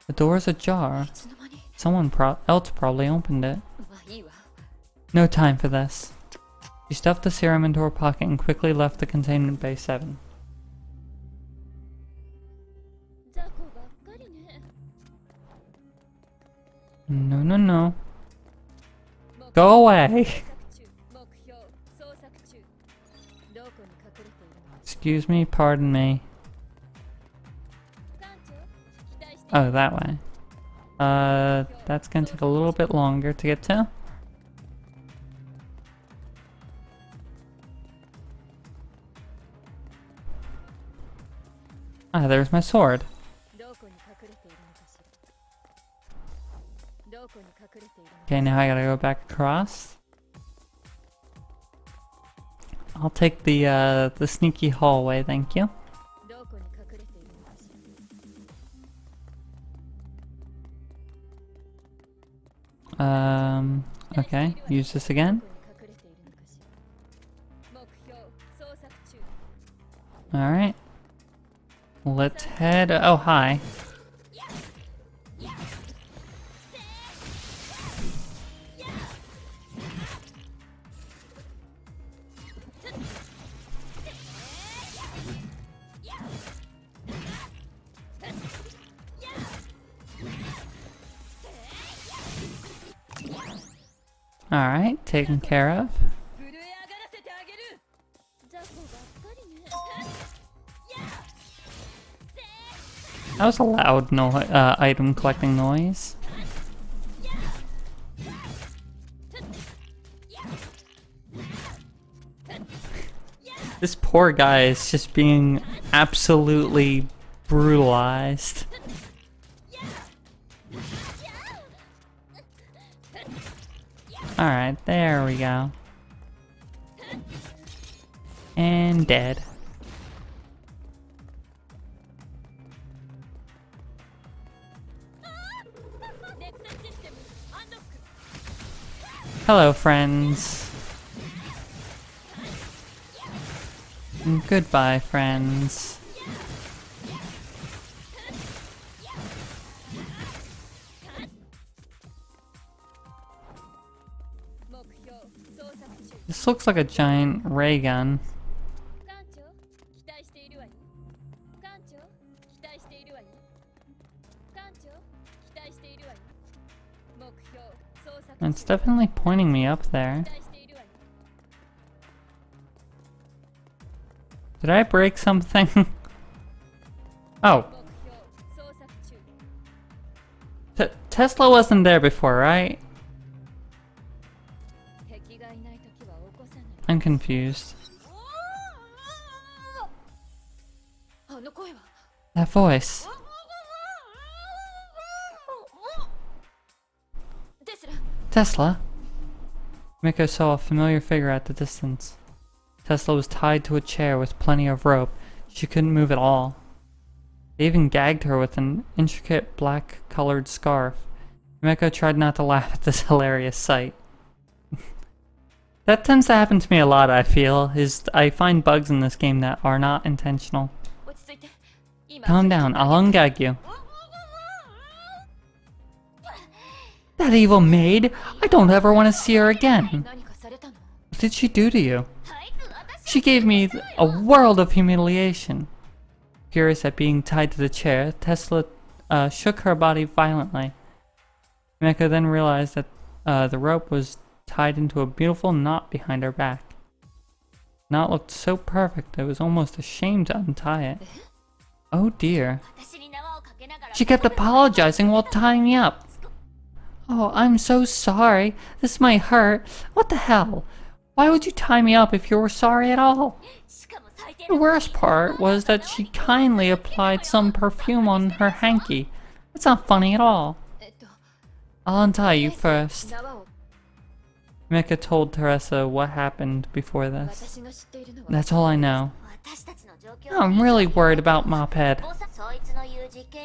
Speaker 1: The door is ajar.
Speaker 2: いつの間に？
Speaker 1: Someone else probably opened it.
Speaker 2: まあいいわ。
Speaker 1: No time for this. She stuffed the serum into her pocket and quickly left the containment bay 7.
Speaker 2: 雑魚ばっかりね。
Speaker 1: No, no, no. Go away!
Speaker 2: 目標捜索中。どこに隠れているの？
Speaker 1: Excuse me, pardon me.
Speaker 2: 艦長、期待して。
Speaker 1: Oh, that way. That's gonna take a little bit longer to get to. Ah, there's my sword.
Speaker 2: どこに隠れているのかしら。どこに隠れているのか。
Speaker 1: Okay, now I gotta go back across. I'll take the sneaky hallway, thank you.
Speaker 2: どこに隠れているのかしら。
Speaker 1: Okay, use this again.
Speaker 2: どこに隠れているのかしら。目標捜索中。
Speaker 1: Alright. Let's head. Oh, hi. Alright, taken care of.
Speaker 2: 震え上がらせてあげる。雑魚ばっかりね。
Speaker 1: That was a loud item collecting noise. This poor guy is just being absolutely brutalized. Alright, there we go. And dead. Hello, friends. Goodbye, friends. This looks like a giant ray gun.
Speaker 2: 艦長、期待しているわよ。艦長、期待しているわよ。艦長、期待しているわよ。目標捜索中。
Speaker 1: It's definitely pointing me up there.
Speaker 2: 期待しているわよ。
Speaker 1: Did I break something? Oh,
Speaker 2: 目標捜索中。
Speaker 1: Tesla wasn't there before, right?
Speaker 2: 敵がいないときは起こさない。
Speaker 1: I'm confused.
Speaker 2: あの声は。
Speaker 1: That voice.
Speaker 2: テスラ。
Speaker 1: Tesla? Miko saw a familiar figure at the distance. Tesla was tied to a chair with plenty of rope. She couldn't move at all. They even gagged her with an intricate black-colored scarf. Yumeko tried not to laugh at this hilarious sight. That tends to happen to me a lot, I feel, I find bugs in this game that are not intentional. Calm down, I'll ungag you. That evil maid! I don't ever want to see her again! What did she do to you? She gave me a world of humiliation. Furious at being tied to the chair, Tesla shook her body violently. Yumeko then realized that the rope was tied into a beautiful knot behind her back. The knot looked so perfect, I was almost ashamed to untie it. Oh dear. She kept apologizing while tying me up. Oh, I'm so sorry. This might hurt. What the hell? Why would you tie me up if you were sorry at all? The worst part was that she kindly applied some perfume on her hanky. It's not funny at all. I'll untie you first. Mika told Teresa what happened before this. That's all I know. I'm really worried about Mophead.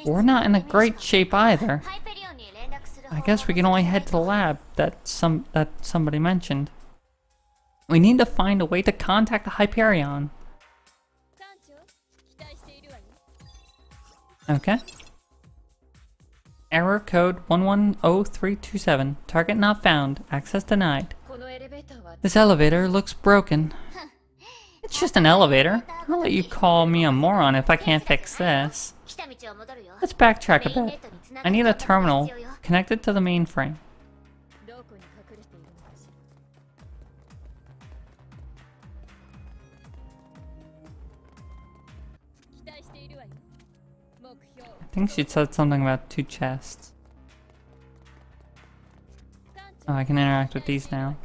Speaker 1: We're not in a great shape either. I guess we can only head to the lab that somebody mentioned. We need to find a way to contact the Hyperion. Okay. Error code 110327. Target not found. Access denied. This elevator looks broken. It's just an elevator. I'll let you call me a moron if I can't fix this. Let's backtrack a bit. I need a terminal connected to the mainframe. I think she said something about 2 chests. Oh, I can interact with these now.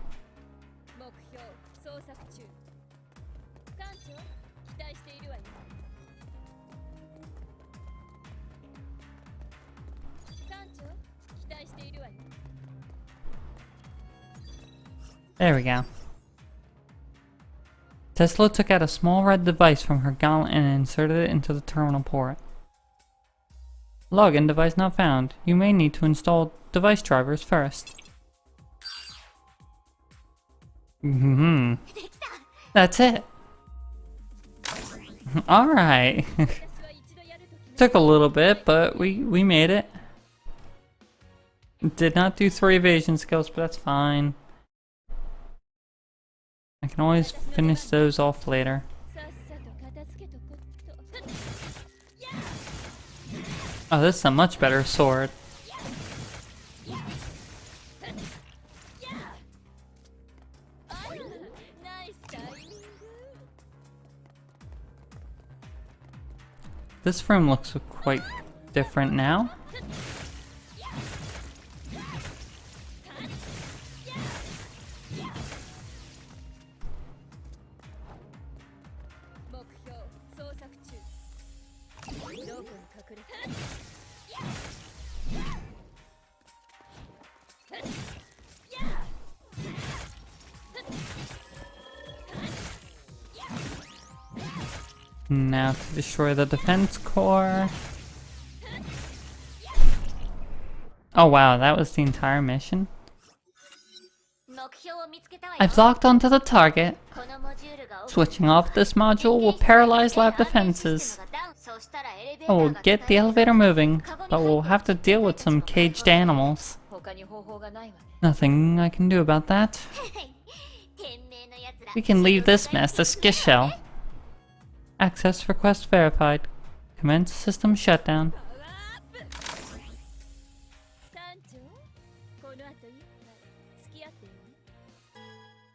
Speaker 1: There we go. Tesla took out a small red device from her gauntlet and inserted it into the terminal port. Login device not found. You may need to install device drivers first. That's it. Alright. Took a little bit, but we made it. Did not do 3 evasion skills, but that's fine. I can always finish those off later. Oh, this is a much better sword. This room looks quite different now. Now to destroy the defense core. Oh wow, that was the entire mission? I've locked onto the target. Switching off this module will paralyze lab defenses. I will get the elevator moving, but we'll have to deal with some caged animals. Nothing I can do about that. We can leave this mess to Skishell. Access request verified. Commence system shutdown.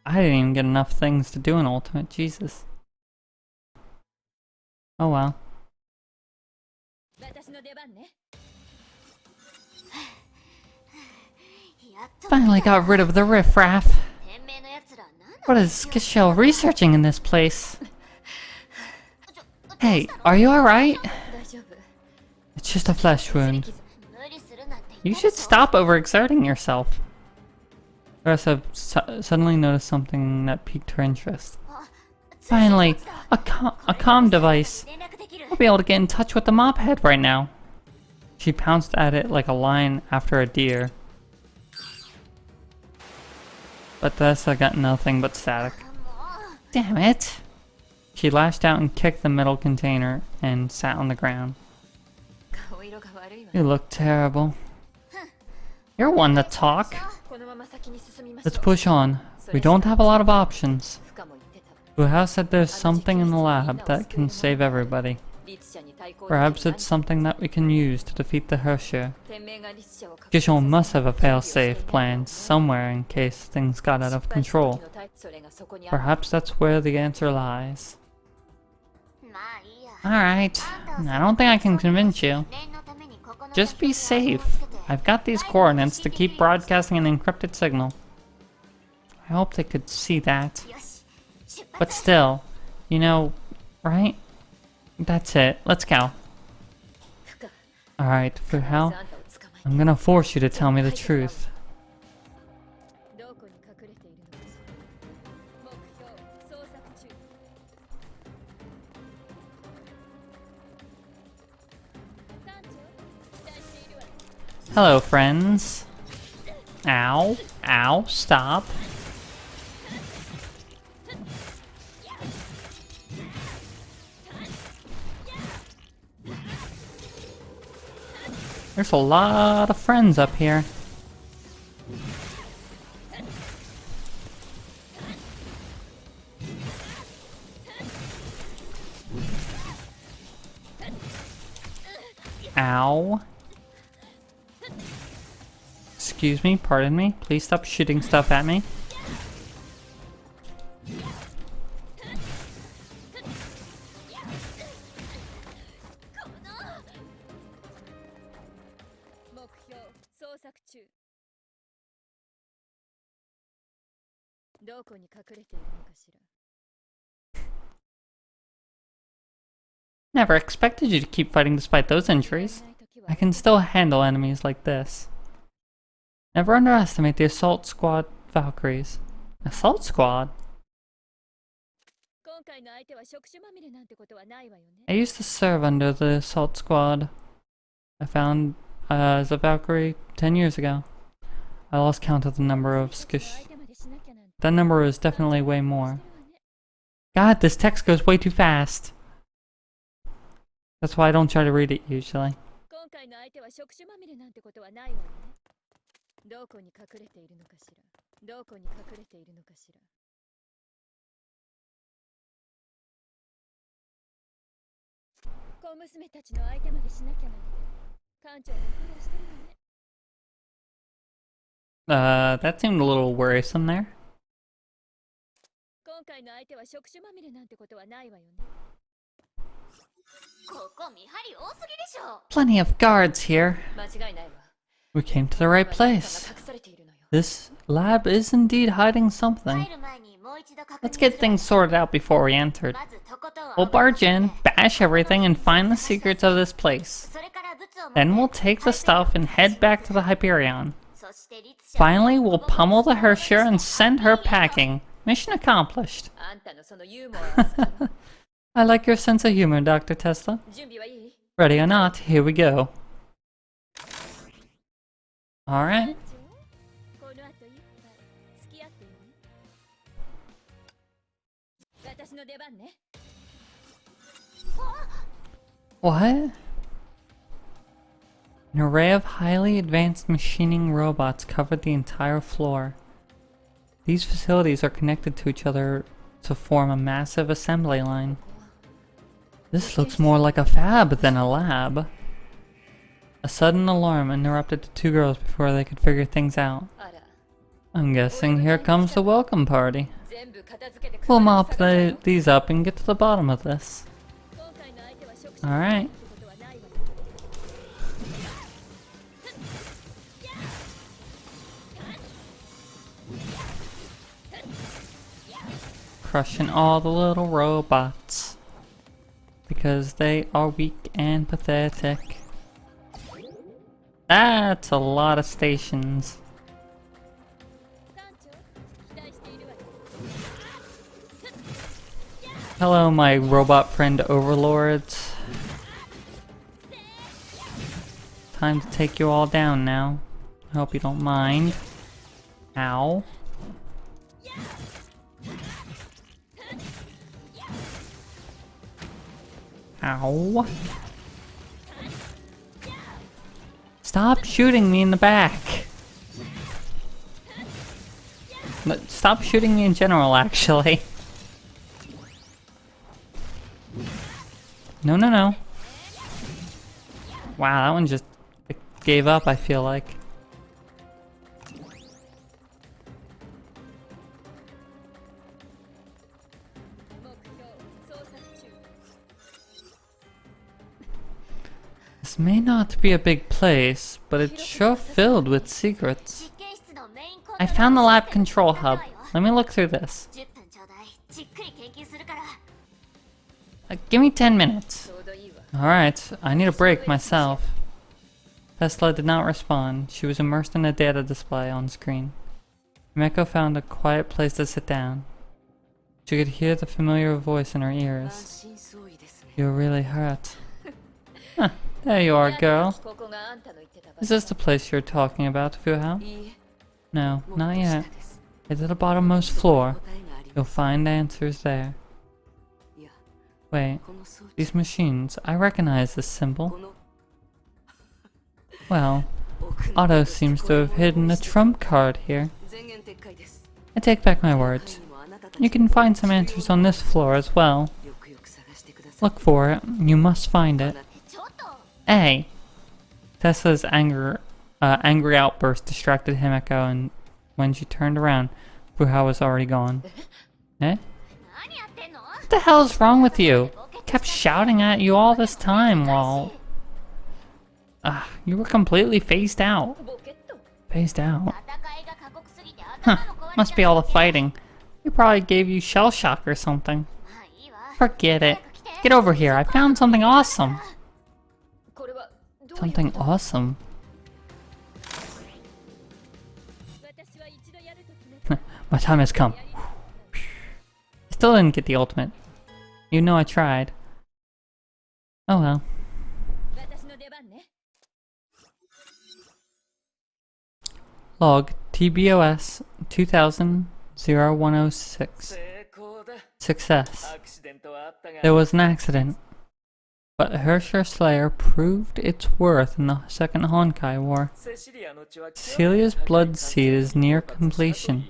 Speaker 1: I didn't even get enough things to do in Ultimate, Jesus. Oh well. Finally got rid of the riffraff. What is Skishell researching in this place? Hey, are you alright? It's just a flesh wound. You should stop overexerting yourself. Teresa suddenly noticed something that piqued her interest. Finally, a comm device. I'll be able to get in touch with the mop head right now. She pounced at it like a lion after a deer. But Tessa got nothing but static. Damn it! She lashed out and kicked the metal container and sat on the ground. You look terrible. You're one to talk. Let's push on. We don't have a lot of options. Uha said there's something in the lab that can save everybody. Perhaps it's something that we can use to defeat the Herrscher. Gisho must have a fail-safe plan somewhere in case things got out of control. Perhaps that's where the answer lies. Alright, I don't think I can convince you. Just be safe. I've got these coordinates to keep broadcasting an encrypted signal. I hope they could see that. But still, you know, right? That's it. Let's go. Alright, for hell, I'm gonna force you to tell me the truth. Hello, friends. Ow. Ow. Stop. There's a lot of friends up here. Ow. Excuse me, pardon me. Please stop shooting stuff at me. Never expected you to keep fighting despite those injuries. I can still handle enemies like this. Never underestimate the Assault Squad Valkyries. Assault Squad? I used to serve under the Assault Squad. I found as a Valkyrie 10 years ago. I lost count of the number of skish. That number is definitely way more. God, this text goes way too fast. That's why I don't try to read it usually. That seemed a little worrisome there. Plenty of guards here. We came to the right place. This lab is indeed hiding something. Let's get things sorted out before we entered. We'll barge in, bash everything, and find the secrets of this place. Then we'll take the stuff and head back to the Hyperion. Finally, we'll pummel the Herrscher and send her packing. Mission accomplished. I like your sense of humor, Dr. Tesla. Ready or not, here we go. Alright. What? An array of highly advanced machining robots covered the entire floor. These facilities are connected to each other to form a massive assembly line. This looks more like a fab than a lab. A sudden alarm interrupted the two girls before they could figure things out. I'm guessing here comes the welcome party. We'll mop these up and get to the bottom of this. Alright. Crushing all the little robots. Because they are weak and pathetic. That's a lot of stations. Hello, my robot friend overlords. Time to take you all down now. I hope you don't mind. Ow. Ow. Stop shooting me in the back. Stop shooting me in general, actually. No, no, no. Wow, that one just gave up, I feel like. This may not be a big place, but it's sure filled with secrets. I found the lab control hub. Let me look through this. Give me 10 minutes. Alright, I need a break myself. Tesla did not respond. She was immersed in a data display on screen. Meko found a quiet place to sit down. She could hear the familiar voice in her ears. You're really hurt. Huh, there you are, girl. Is this the place you're talking about, Fuhao? No, not yet. It's at the bottommost floor. You'll find answers there. Wait, these machines, I recognize this symbol. Well, Otto seems to have hidden a trump card here. I take back my words. You can find some answers on this floor as well. Look for it. You must find it. Hey! Tessa's angry outburst distracted Himeko, and when she turned around, Fuhao was already gone. Eh? What the hell is wrong with you? Kept shouting at you all this time while... you were completely phased out. Phased out? Huh, must be all the fighting. We probably gave you shell shock or something. Forget it. Get over here, I found something awesome. Something awesome? My time has come. Still didn't get the ultimate. You know I tried. Oh well. Log TBOS 2000-0106. Success. There was an accident, but Herrscher Slayer proved its worth in the Second Honkai War. Celia's blood seed is near completion.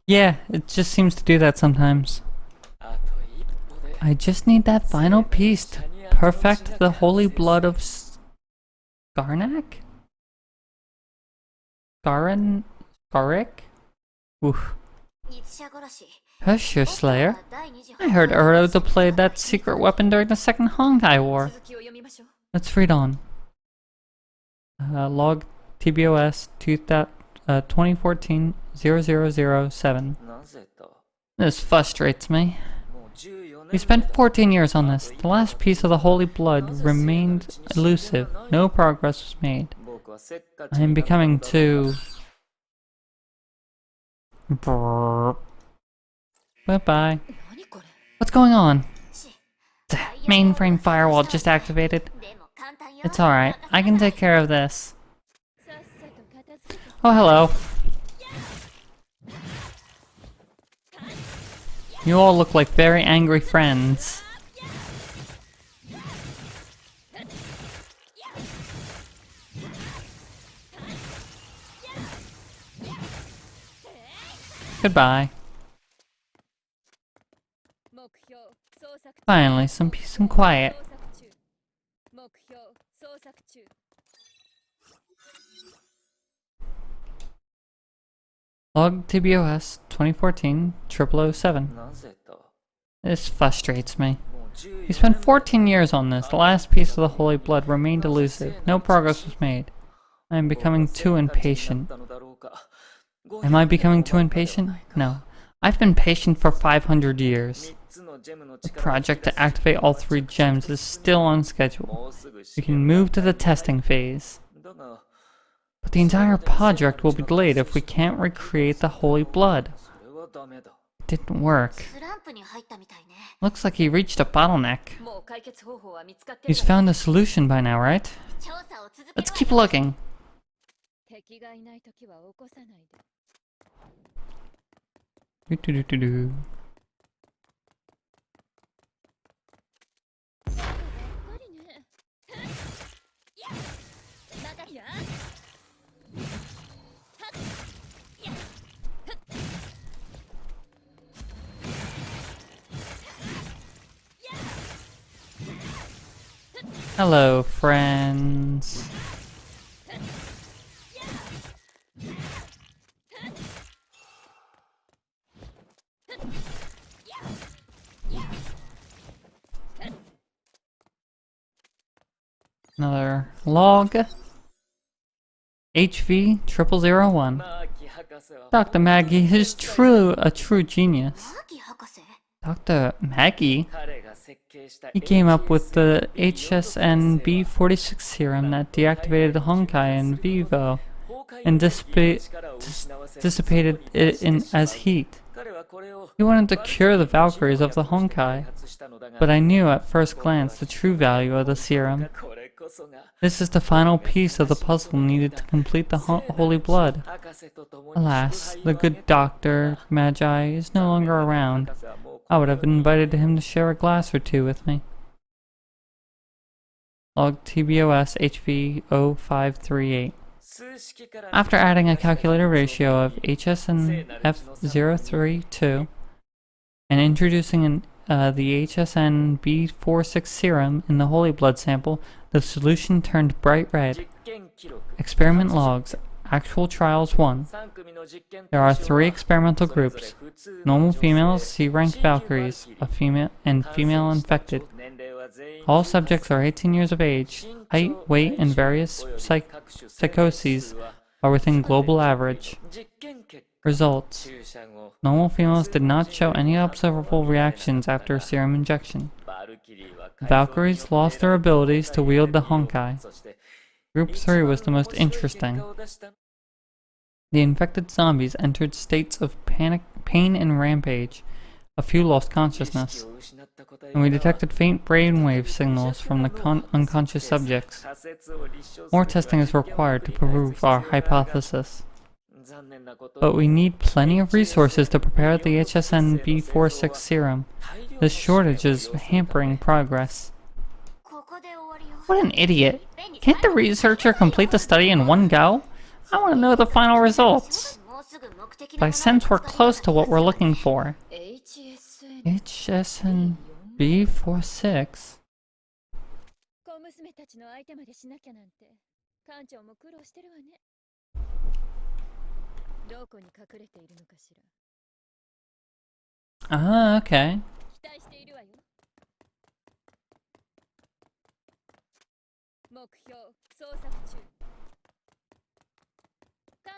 Speaker 1: Yeah, it just seems to do that sometimes. I just need that final piece to perfect the holy blood of Skarnak? Skarik? Oof. Herrscher Slayer? I heard Uro deployed that secret weapon during the Second Honkai War. Let's read on. Log TBOS 2014-0007. This frustrates me. We spent 14 years on this. The last piece of the holy blood remained elusive. No progress was made. I am becoming too... Bye-bye. What's going on? The mainframe firewall just activated. It's alright. I can take care of this. Oh, hello. You all look like very angry friends. Goodbye. Finally, some peace and quiet. Log TBOS 2014-0007. This frustrates me. We spent 14 years on this. The last piece of the holy blood remained elusive. No progress was made. I am becoming too impatient. Am I becoming too impatient? No. I've been patient for 500 years. The project to activate all 3 gems is still on schedule. We can move to the testing phase. But the entire project will be delayed if we can't recreate the holy blood. didn't work.
Speaker 2: スランプに入ったみたいね。
Speaker 1: Looks like he reached a bottleneck.
Speaker 3: もう解決方法は見つかってる
Speaker 1: He's found a solution by now, right?
Speaker 2: 調査を続け
Speaker 1: Let's keep looking.
Speaker 4: 敵がいないときは起こさないで。
Speaker 1: Do-do-do-do-do.
Speaker 4: ばっかりね。またや。
Speaker 1: Hello, friends. Another log. HV 0001. Dr. Maggie is a true genius.
Speaker 2: マーキー博士
Speaker 1: Dr. Maggie? He came up with the HSN B46 serum that deactivated the Honkai in vivo and dissipated it as heat. He wanted to cure the Valkyries of the Honkai, but I knew at first glance the true value of the serum. This is the final piece of the puzzle needed to complete the Holy Blood. Alas, the good Dr. Magi is no longer around. I would have invited him to share a glass or two with me. Log TBOS HV 0538. After adding a calculated ratio of HS and F032 and introducing the HSN B46 serum in the Holy Blood sample, the solution turned bright red. Experiment logs. Actual Trials 1. There are 3 experimental groups. Normal females, C-rank Valkyries, female infected. All subjects are 18 years of age. Height, weight, and various psychoses are within global average. Results. Normal females did not show any observable reactions after serum injection. Valkyries lost their abilities to wield the Honkai. Group 3 was the most interesting. The infected zombies entered states of panic, pain, and rampage. A few lost consciousness, and we detected faint brainwave signals from the unconscious subjects. More testing is required to prove our hypothesis. But we need plenty of resources to prepare the HSN B46 serum. This shortage is hampering progress.
Speaker 2: ここで終わりよ
Speaker 1: What an idiot! Can't the researcher complete the study in one go? I want to know the final results.
Speaker 2: もうすぐ目的
Speaker 1: But I sense we're close to what we're looking for.
Speaker 4: HSN。
Speaker 1: HSN B46?
Speaker 4: 小娘たちの相手までしなきゃなんて、館長も苦労してるわね。どこに隠れているのかしら。
Speaker 1: Ah, okay.
Speaker 4: 期待しているわよ。目標捜索中。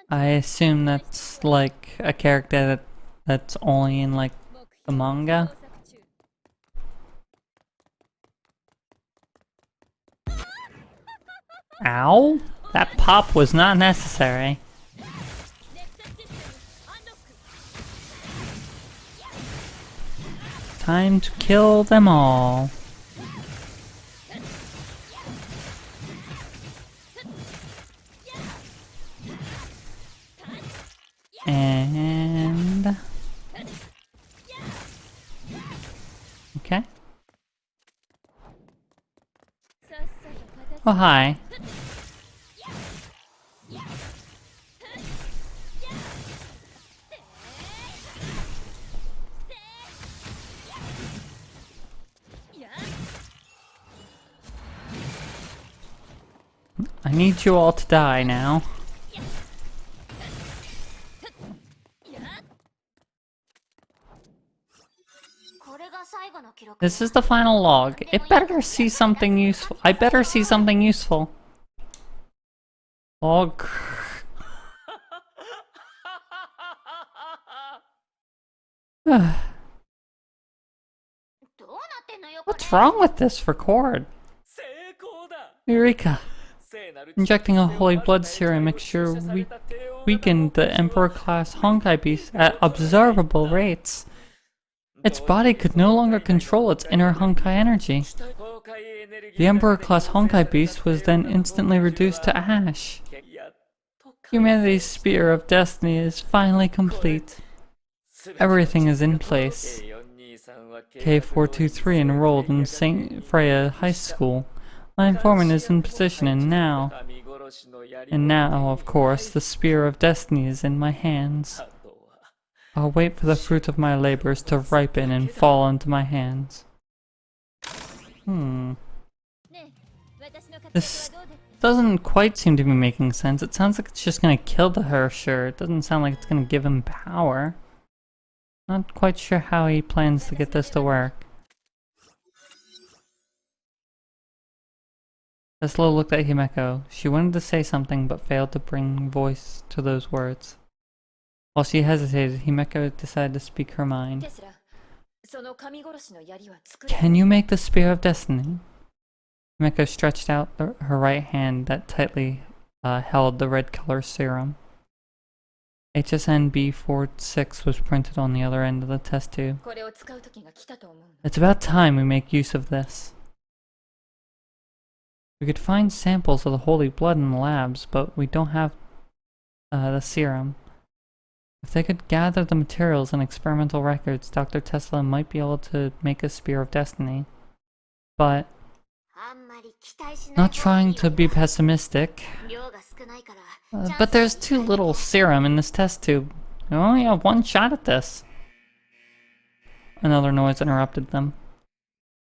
Speaker 1: I assume that's like a character that's only in like the manga. Ow! That pop was not necessary. Time to kill them all. And... okay. Oh, hi. I need you all to die now. This is the final log. It better see something useful. I better see something useful. Log. What's wrong with this record? Eureka! Injecting a holy blood serum mixture weakened the Emperor-class Honkai beast at observable rates. Its body could no longer control its inner Honkai energy. The Emperor-class Honkai beast was then instantly reduced to ash. Humanity's Spear of Destiny is finally complete. Everything is in place. K423 enrolled in St. Freya High School. My informant is in position and now, of course, the Spear of Destiny is in my hands. I'll wait for the fruit of my labors to ripen and fall into my hands. This doesn't quite seem to be making sense. It sounds like it's just gonna kill the Hersher. It doesn't sound like it's gonna give him power. Not quite sure how he plans to get this to work. Tesla looked at Himeko. She wanted to say something but failed to bring voice to those words. While she hesitated, Himeko decided to speak her mind. Can you make the Spear of Destiny? Himeko stretched out her right hand that tightly held the red color serum. HSN B46 was printed on the other end of the test tube. It's about time we make use of this. We could find samples of the holy blood in the labs, but we don't have the serum. If they could gather the materials and experimental records, Dr. Tesla might be able to make a Spear of Destiny. But not trying to be pessimistic, but there's too little serum in this test tube. We only have one shot at this. Another noise interrupted them.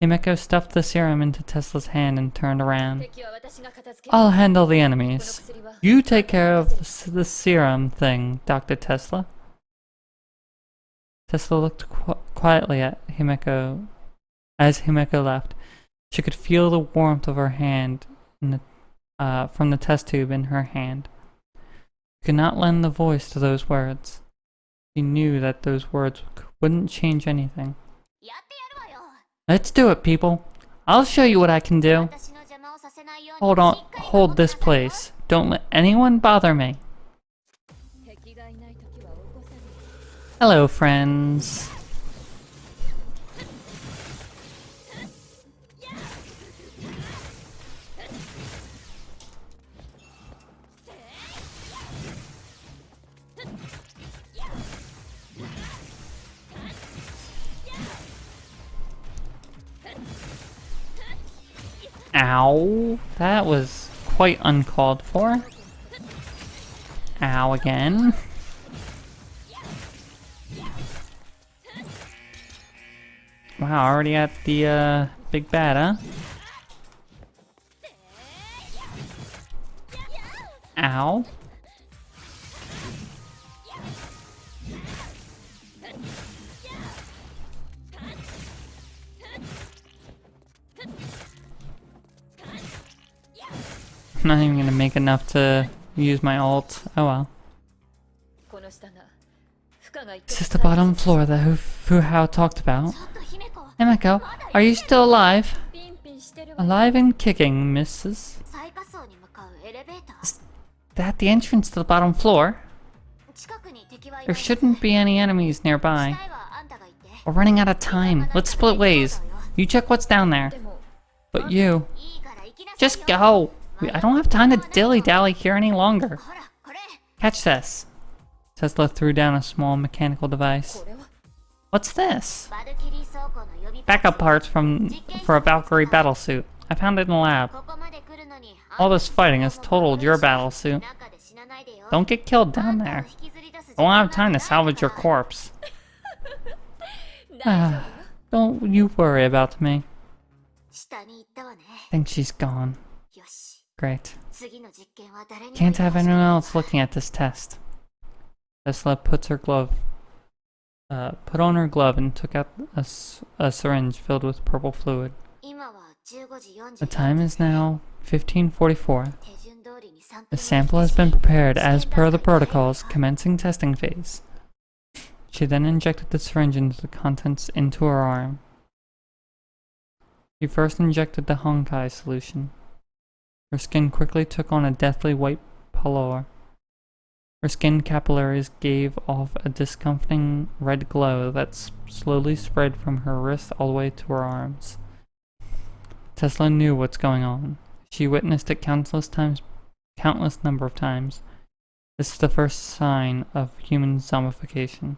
Speaker 1: Himeko stuffed the serum into Tesla's hand and turned around. I'll handle the enemies. You take care of the serum thing, Dr. Tesla. Tesla looked quietly at Himeko as Himeko left. She could feel the warmth of her hand from the test tube in her hand. She could not lend the voice to those words. She knew that those words wouldn't change anything. Let's do it, people. I'll show you what I can do. Hold this place. Don't let anyone bother me. Hello, friends. Ow, that was quite uncalled for. Ow again. Wow, already at the big bad, huh? Ow. I'm not even gonna make enough to use my ult. Oh well. Is this the bottom floor that Fuhao talked about? Himeko, are you still alive? Alive and kicking, missus. Is that the entrance to the bottom floor? There shouldn't be any enemies nearby. We're running out of time. Let's split ways. You check what's down there. But you... Just go! I don't have time to dilly-dally here any longer. Catch this. Tesla threw down a small mechanical device. What's this? Backup parts for a Valkyrie battlesuit. I found it in the lab. All this fighting has totaled your battlesuit. Don't get killed down there. I won't have time to salvage your corpse. Don't you worry about me. I think she's gone. Great. Can't have anyone else looking at this test. Tesla put on her glove and took out a syringe filled with purple fluid. The time is now 15:44. The sample has been prepared as per the protocols, commencing testing phase. She then injected the syringe into the contents into her arm. She first injected the Honkai solution. Her skin quickly took on a deathly white pallor. Her skin capillaries gave off a discomforting red glow that slowly spread from her wrist all the way to her arms. Tesla knew what's going on. She witnessed it countless number of times. This is the first sign of human zombification.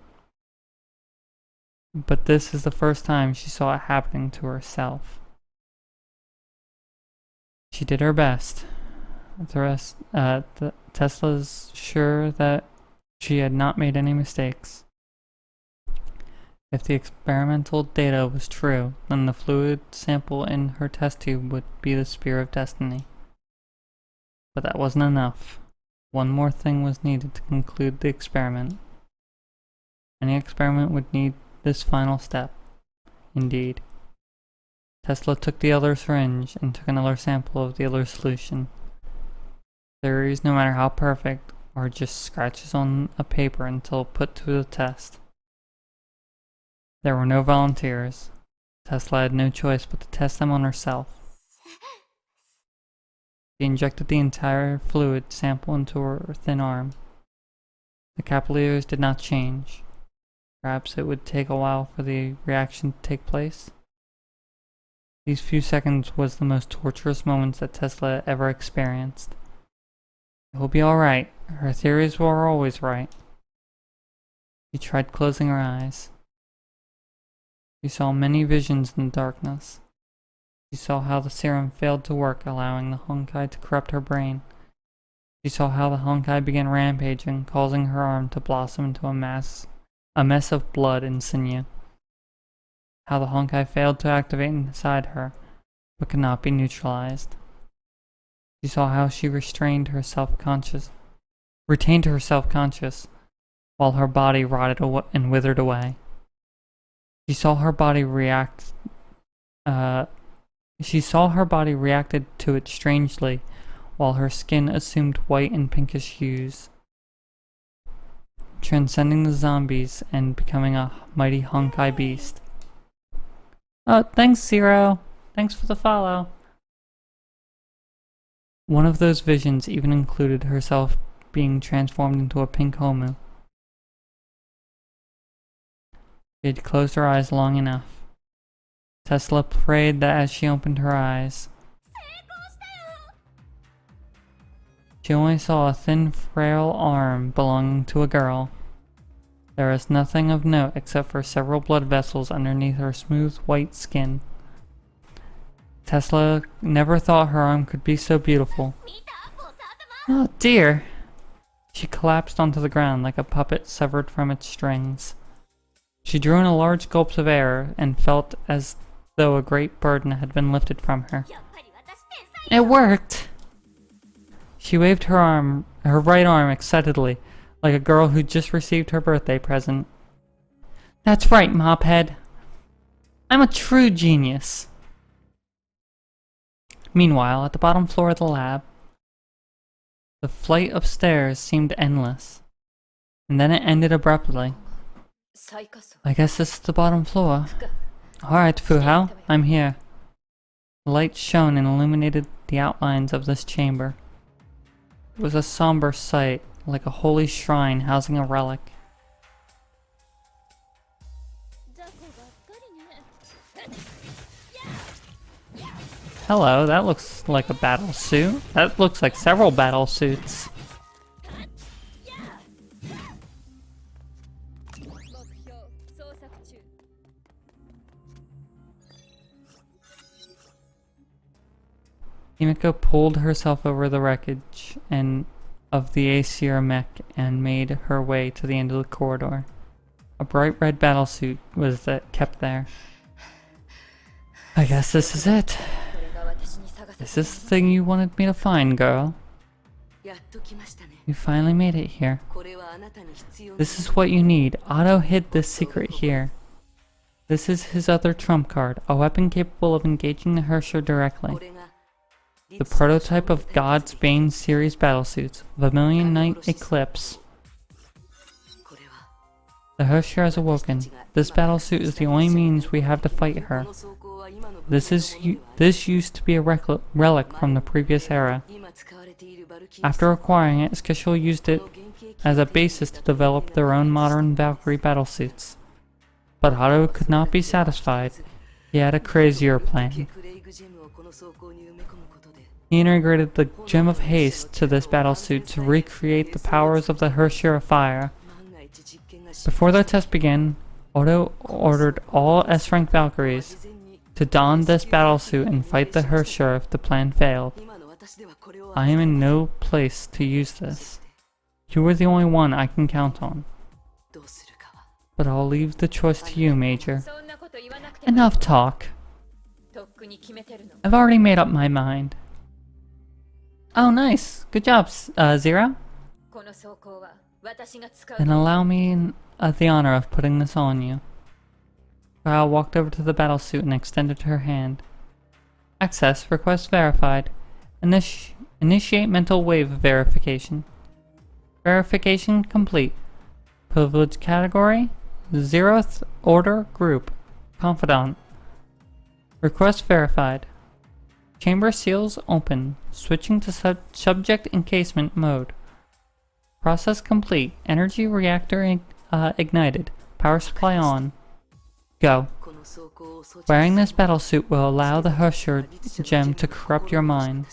Speaker 1: But this is the first time she saw it happening to herself. She did her best. Tesla's sure that she had not made any mistakes. If the experimental data was true, then the fluid sample in her test tube would be the Spear of Destiny. But that wasn't enough. One more thing was needed to conclude the experiment. Any experiment would need this final step. Indeed. Tesla took the other syringe and took another sample of the other solution. Theories, no matter how perfect, are just scratches on a paper until put to the test. There were no volunteers. Tesla had no choice but to test them on herself. She injected the entire fluid sample into her thin arm. The capillaries did not change. Perhaps it would take a while for the reaction to take place. These few seconds was the most torturous moments that Tesla ever experienced. It will be alright. Her theories were always right. She tried closing her eyes. She saw many visions in the darkness. She saw how the serum failed to work, allowing the Honkai to corrupt her brain. She saw how the Honkai began rampaging, causing her arm to blossom into a mess of blood and sinew. How the Honkai failed to activate inside her, but could not be neutralized. She saw how she retained her self-conscious, while her body rotted and withered away. She saw her body reacted to it strangely, while her skin assumed white and pinkish hues, transcending the zombies and becoming a mighty Honkai beast. Oh, thanks, Zero. Thanks for the follow. One of those visions even included herself being transformed into a pink Homu. She had closed her eyes long enough. Tesla prayed that as she opened her eyes, she only saw a thin, frail arm belonging to a girl. There was nothing of note except for several blood vessels underneath her smooth white skin. Tesla never thought her arm could be so beautiful. Oh dear! She collapsed onto the ground like a puppet severed from its strings. She drew in a large gulp of air and felt as though a great burden had been lifted from her. It worked! She waved her right arm excitedly, like a girl who just received her birthday present. That's right, Mophead. I'm a true genius. Meanwhile, at the bottom floor of the lab, the flight of stairs seemed endless, and then it ended abruptly. I guess this is the bottom floor. Alright, Fuhao, I'm here. The light shone and illuminated the outlines of this chamber. It was a somber sight, like a holy shrine housing a relic. Hello, that looks like a battle suit. That looks like several battle suits. Himiko pulled herself over the wreckage of the Aesir mech and made her way to the end of the corridor. A bright red battlesuit was kept there. I guess this is it. Is this the thing you wanted me to find, girl? You finally made it here. This is what you need. Otto hid this secret here. This is his other trump card, a weapon capable of engaging the Hersher directly. The prototype of God's Bane series battlesuits, Vermilion Night Eclipse. The Hersher has awoken. This battlesuit is the only means we have to fight her. This used to be a relic from the previous era. After acquiring it, Skishul used it as a basis to develop their own modern Valkyrie battlesuits. But Otto could not be satisfied. He had a crazier plan. He integrated the Gem of Haste to this battlesuit to recreate the powers of the Herrscher of Fire. Before the test began, Otto ordered all S-rank Valkyries to don this battlesuit and fight the Herrscher if the plan failed. I am in no place to use this. You are the only one I can count on. But I'll leave the choice to you, Major. Enough talk. I've already made up my mind. Oh, nice. Good job, Zero. Then allow me the honor of putting this on you. Val walked over to the battlesuit and extended her hand. Access request verified. Initiate mental wave verification. Verification complete. Privilege category: 0th Order Group. Confidant. Request verified. Chamber seals open. Switching to subject encasement mode. Process complete. Energy reactor ignited. Power supply on. Go. Wearing this battlesuit will allow the Herrscher gem to corrupt your mind.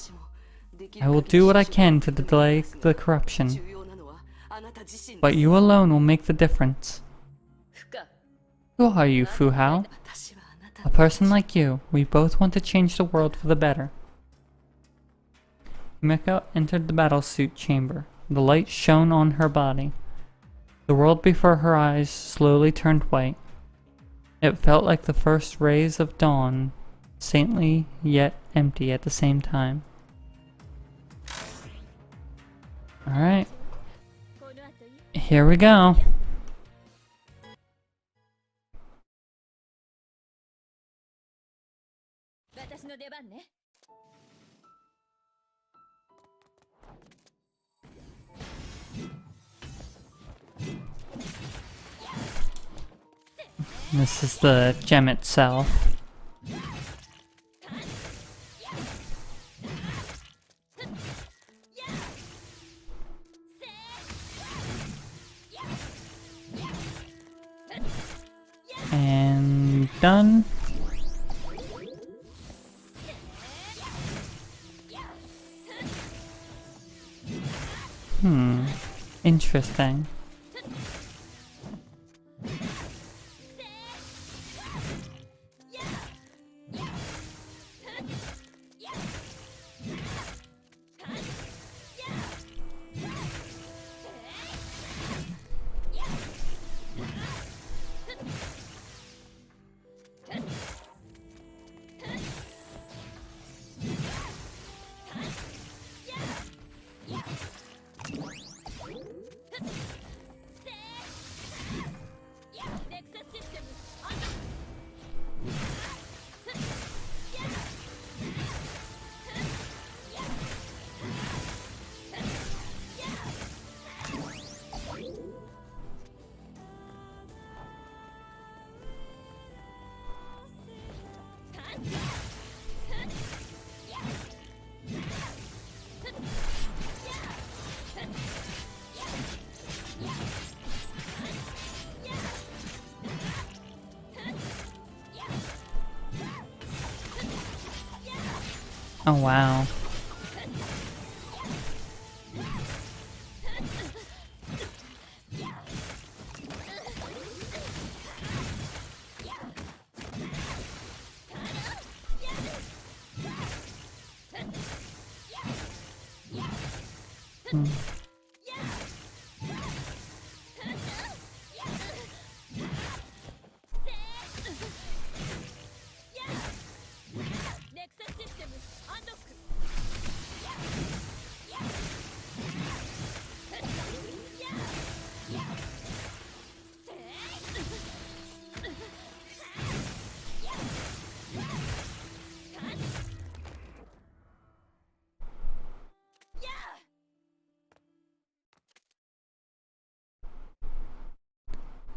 Speaker 1: I will do what I can to delay the corruption. But you alone will make the difference. Who are you, Fu Hao? A person like you. We both want to change the world for the better. Himeko entered the battlesuit chamber. The light shone on her body. The world before her eyes slowly turned white. It felt like the first rays of dawn, saintly yet empty at the same time. Alright. Here we go. This is the gem itself. And done. Interesting. Oh wow.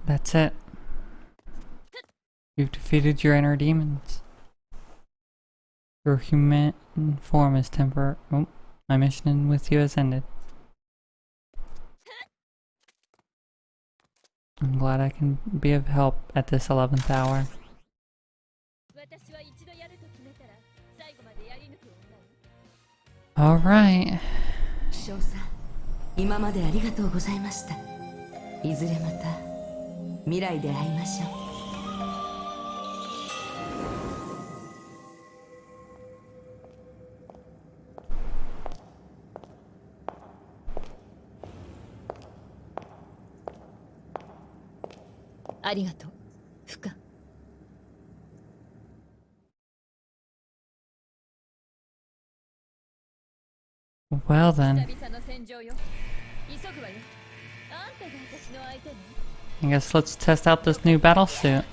Speaker 1: That's it. You've defeated your inner demons. Your human form is temporary. Oh, my mission with you has ended. I'm glad I can be of help at this 11th hour.
Speaker 4: 私は一度やると決めたら最後までやり抜く女よ。
Speaker 1: Alright.
Speaker 5: 少佐、今までありがとうございました。いずれまた未来で会いましょう。
Speaker 4: ありがとう、フカ。
Speaker 1: Well then,
Speaker 4: 久々の戦場よ。急ぐわよ。あんたが私の相手ね。
Speaker 1: I guess let's test out this new battle suit.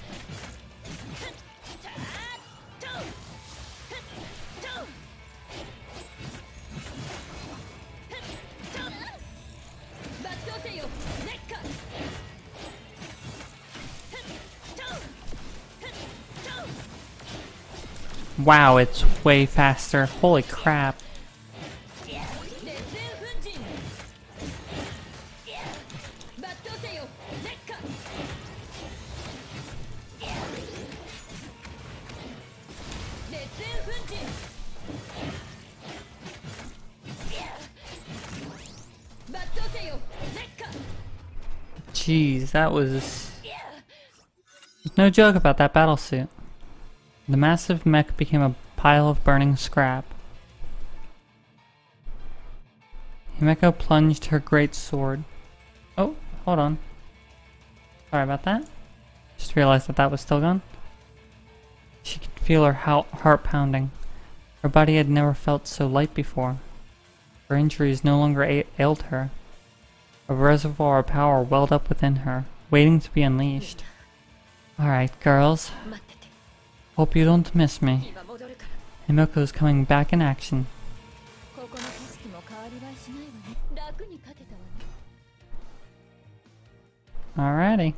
Speaker 4: 抜刀せよ、烈火。
Speaker 1: Wow, it's way faster. Holy crap.
Speaker 4: 烈焰粉塵。抜刀せよ、烈火。烈焰粉塵。抜刀せよ、烈火。
Speaker 1: Jeez, that was... There's no joke about that battle suit. The massive mech became a pile of burning scrap. Himeko plunged her great sword. Oh, hold on. Sorry about that. Just realized that that was still gone. She could feel her heart pounding. Her body had never felt so light before. Her injuries no longer ailed her. A reservoir of power welled up within her, waiting to be unleashed. Alright, girls.
Speaker 4: 待ってて。
Speaker 1: Hope you don't miss me.
Speaker 4: 今戻るから。
Speaker 1: Himoko's coming back in action.
Speaker 4: ここの景色も変わりはしないわね。楽に勝てたわね。
Speaker 1: Alrighty.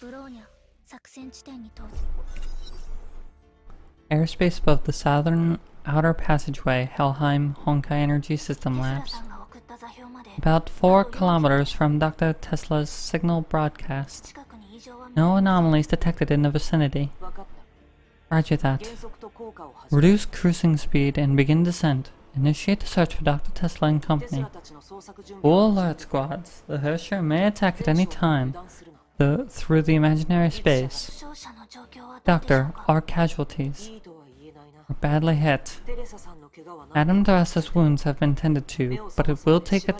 Speaker 2: ブローニャ作戦地点に到着。
Speaker 1: Airspace above the southern outer passageway, Helheim Honkai Energy System Labs.
Speaker 2: さんが送った座標まで
Speaker 1: About 4 kilometers from Dr. Tesla's signal broadcast.
Speaker 2: 近くに異常は見
Speaker 1: No anomalies detected in the vicinity.
Speaker 5: 分かった。
Speaker 1: Roger that.
Speaker 5: 減速と降下を始め
Speaker 1: Reduce cruising speed and begin descent. Initiate the search for Dr. Tesla and
Speaker 5: テス
Speaker 1: company.
Speaker 5: ラたちの捜索準備
Speaker 1: All alert squads. The Hersher may attack at any
Speaker 5: 全将
Speaker 1: time
Speaker 5: を油断するな。
Speaker 1: through the imaginary space.
Speaker 2: 負傷者の状況はどうでしょ
Speaker 1: Doctor,
Speaker 2: うか
Speaker 1: our casualties
Speaker 5: いいとは言えないな。
Speaker 1: are badly hit.
Speaker 5: テレサさんの怪我はない。
Speaker 1: Madame Teresa's wounds have been tended to, but it will take a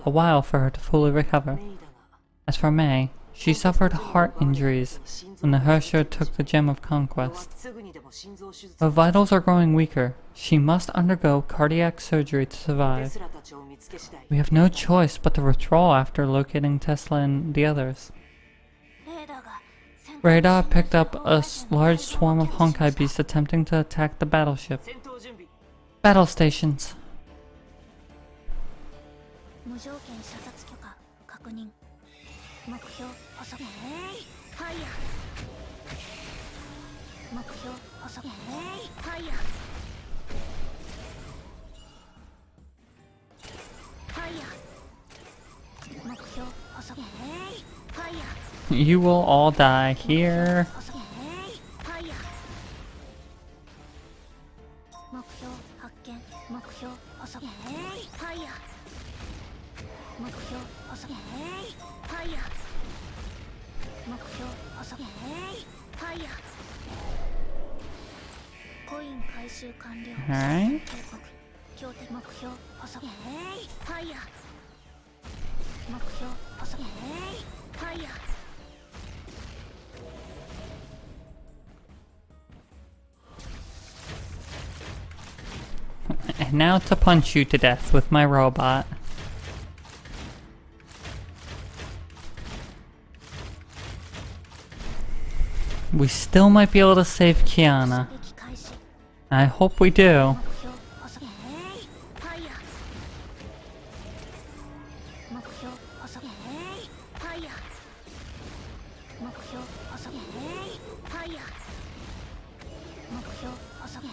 Speaker 1: while for her to fully recover.
Speaker 5: メイだが
Speaker 1: As for May, she suffered heart injuries when the Hersher took the Gem of
Speaker 5: は
Speaker 1: Conquest.
Speaker 5: すぐにでも心臓手術
Speaker 1: Her vitals are growing weaker. She must undergo cardiac surgery to
Speaker 5: テ
Speaker 1: survive.
Speaker 5: スラたちを見つけ次第
Speaker 1: We have no choice but to withdraw after locating Tesla and the others.
Speaker 2: レーダーが戦闘
Speaker 1: Radar
Speaker 2: 機
Speaker 1: picked up
Speaker 2: の
Speaker 1: a
Speaker 2: 大事な
Speaker 1: large
Speaker 2: 大事な
Speaker 1: swarm of
Speaker 2: キャッチしま
Speaker 1: Honkai
Speaker 2: した
Speaker 1: beasts attempting to attack the battleship.
Speaker 5: 戦闘準備
Speaker 1: Battle stations.
Speaker 2: 無条件射殺許可確認目標遅くファイヤー目標遅くファイヤーファイヤー目標遅くファイヤー
Speaker 1: You will all die here.
Speaker 2: 遅くファイヤー目標発見目標遅くファイヤー目標遅くファイヤー目標遅くファイヤーコイン回収完了
Speaker 1: Alright.
Speaker 2: 警告標的目標遅くファイヤー目標遅くファイヤー
Speaker 1: And now to punch you to death with my robot. We still might be able to save Kiana.
Speaker 2: 撃開始
Speaker 1: I hope we do.
Speaker 2: 目標遅くファイヤー目標遅くファイヤー目標遅くファイヤー目標遅くフ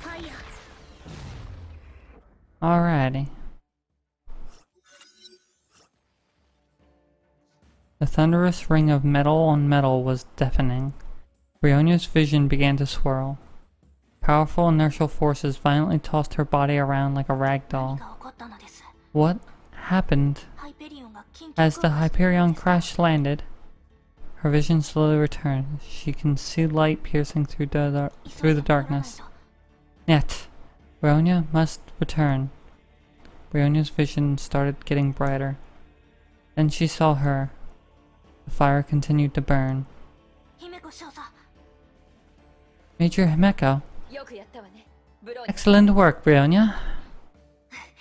Speaker 2: ァイヤー
Speaker 1: Alrighty. thunderous ring of metal on metal was deafening. Brionna's vision began to swirl. Powerful inertial forces violently tossed her body around like a rag doll. What happened? As the Hyperion crash-landed, her vision slowly returned. She can see light piercing through the darkness. Yet, Brionne must return. Brionne's vision started getting brighter. Then she saw her. The fire continued to burn. Major Himeko. Excellent work, Brionne.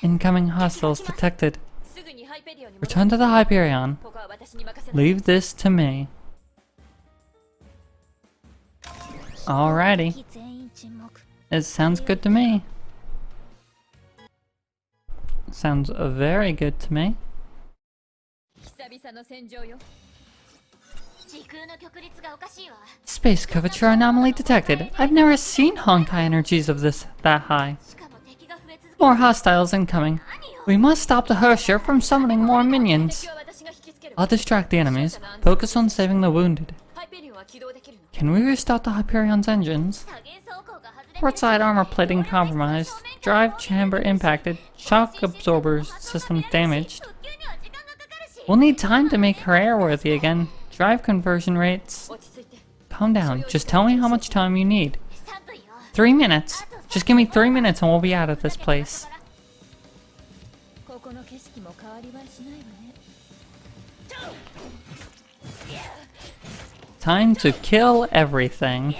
Speaker 1: Incoming hostiles detected. Return to the Hyperion. Leave this to me. Alrighty. It sounds good to me. Sounds very good to me. Space curvature anomaly detected. I've never seen Honkai energies of that high. More hostiles incoming. We must stop the Herrscher from summoning more minions. I'll distract the enemies. Focus on saving the wounded. Can we restart the Hyperion's engines? Port side armor plating compromised. Drive chamber impacted. Shock absorber system damaged. We'll need time to make her airworthy again. Drive conversion rates. Calm down. Just tell me how much time you need. 3 minutes. Just give me 3 minutes and we'll be out of this place. Time to kill everything.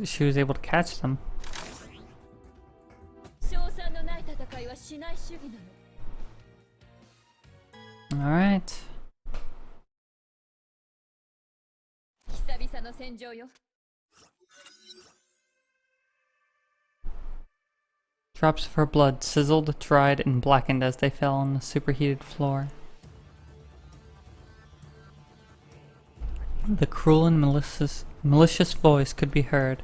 Speaker 1: She was able to catch them. Alright. Drops of her blood sizzled, dried, and blackened as they fell on the superheated floor. The cruel and malicious voice could be heard.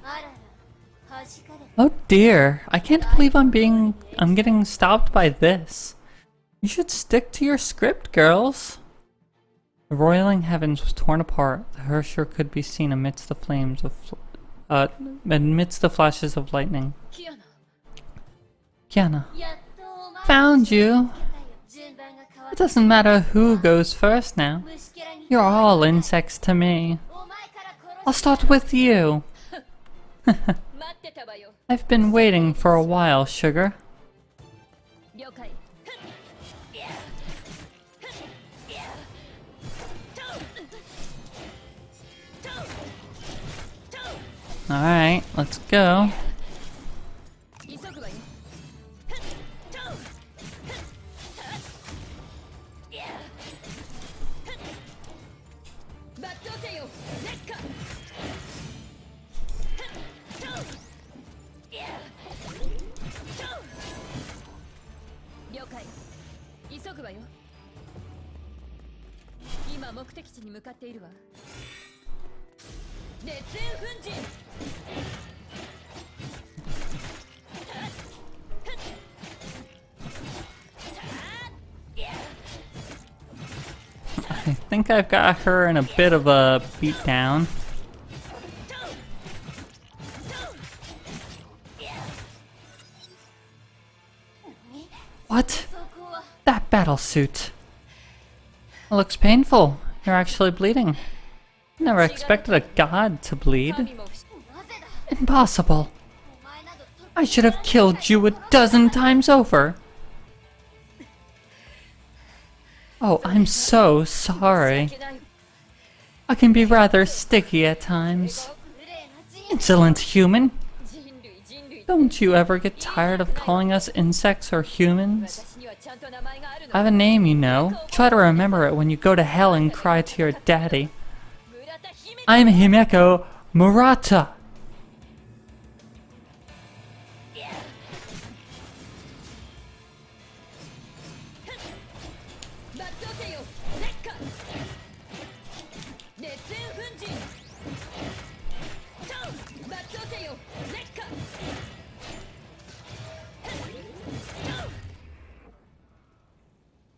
Speaker 1: Oh dear, I can't believe I'm getting stopped by this. You should stick to your script, girls. The roiling heavens was torn apart. The Herrscher could be seen amidst the flames of, amidst the flashes of lightning. Kiana, found you. It doesn't matter who goes first now. You're all insects to me. I'll start with you. I've been waiting for a while, sugar. Alright, let's go. I think I've got her in a bit of a beatdown. What? That battlesuit. It looks painful. You're actually bleeding. Never expected a god to bleed. Impossible. I should have killed you a dozen times over. Oh, I'm so sorry. I can be rather sticky at times. Insolent human. Don't you ever get tired of calling us insects or humans? I have a name, you know. Try to remember it when you go to hell and cry to your daddy. I'm Himeko Murata.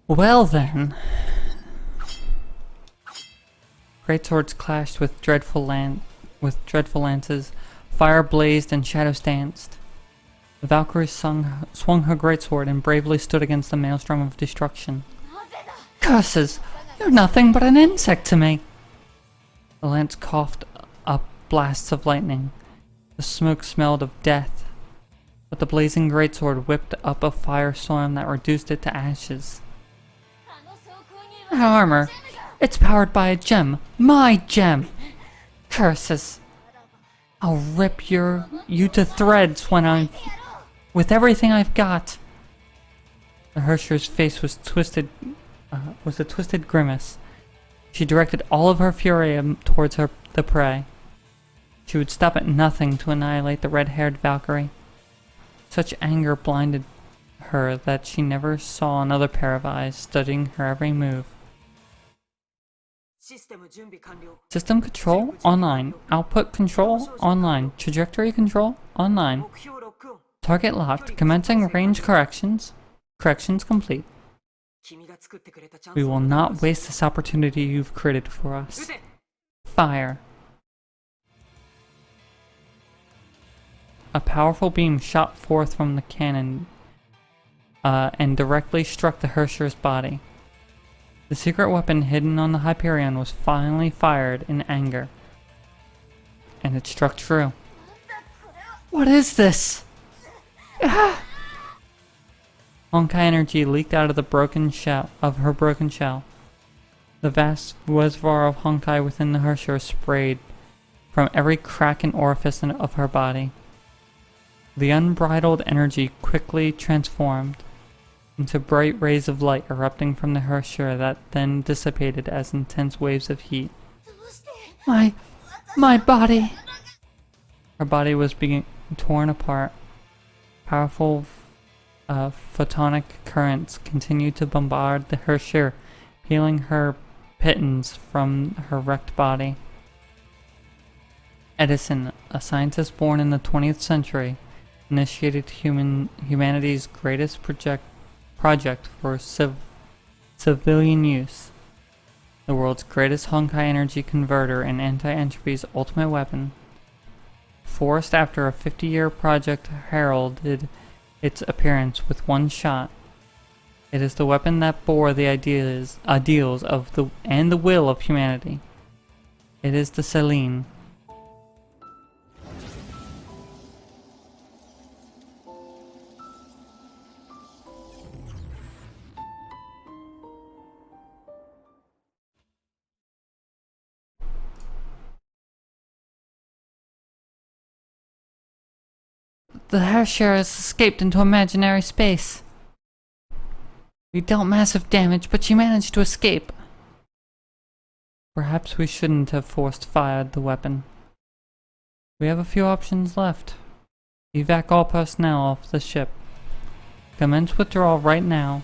Speaker 1: Well then. Great swords clashed with dreadful lances. Fire blazed and shadows danced. The Valkyrie swung her greatsword and bravely stood against the maelstrom of destruction. Curses! You're nothing but an insect to me! The lance coughed up blasts of lightning. The smoke smelled of death. But the blazing greatsword whipped up a firestorm that reduced it to ashes. That armor, it's powered by a gem. My gem! Curses! I'll rip you to threads with everything I've got. The Hersher's face was a twisted grimace. She directed all of her fury towards the prey. She would stop at nothing to annihilate the red-haired Valkyrie. Such anger blinded her that she never saw another pair of eyes studying her every move. System control online. Output control online. Trajectory control online. Target locked. Commencing range corrections. Corrections complete. We will not waste this opportunity you've created for us. Fire. A powerful beam shot forth from the cannon and directly struck the Hersher's body. The secret weapon hidden on the Hyperion was finally fired in anger. And it struck true. What is this? Ah! Honkai energy leaked out of her broken shell. The vast reservoir of Honkai within the Hersher sprayed from every crack and orifice of her body. The unbridled energy quickly transformed into bright rays of light erupting from the Hersher that then dissipated as intense waves of heat. My body! Her body was being torn apart. Powerful photonic currents continued to bombard the Hersher, peeling her pitons from her wrecked body. Edison, a scientist born in the 20th century, initiated humanity's greatest project for civilian use. The world's greatest Honkai energy converter and anti-entropy's ultimate weapon. Forced after a 50-year project heralded its appearance with one shot. It is the weapon that bore the ideals of the will of humanity. It is the Selene. The Hersher has escaped into imaginary space. We dealt massive damage, but she managed to escape. Perhaps we shouldn't have fired the weapon. We have a few options left. Evac all personnel off the ship. Commence withdrawal right now.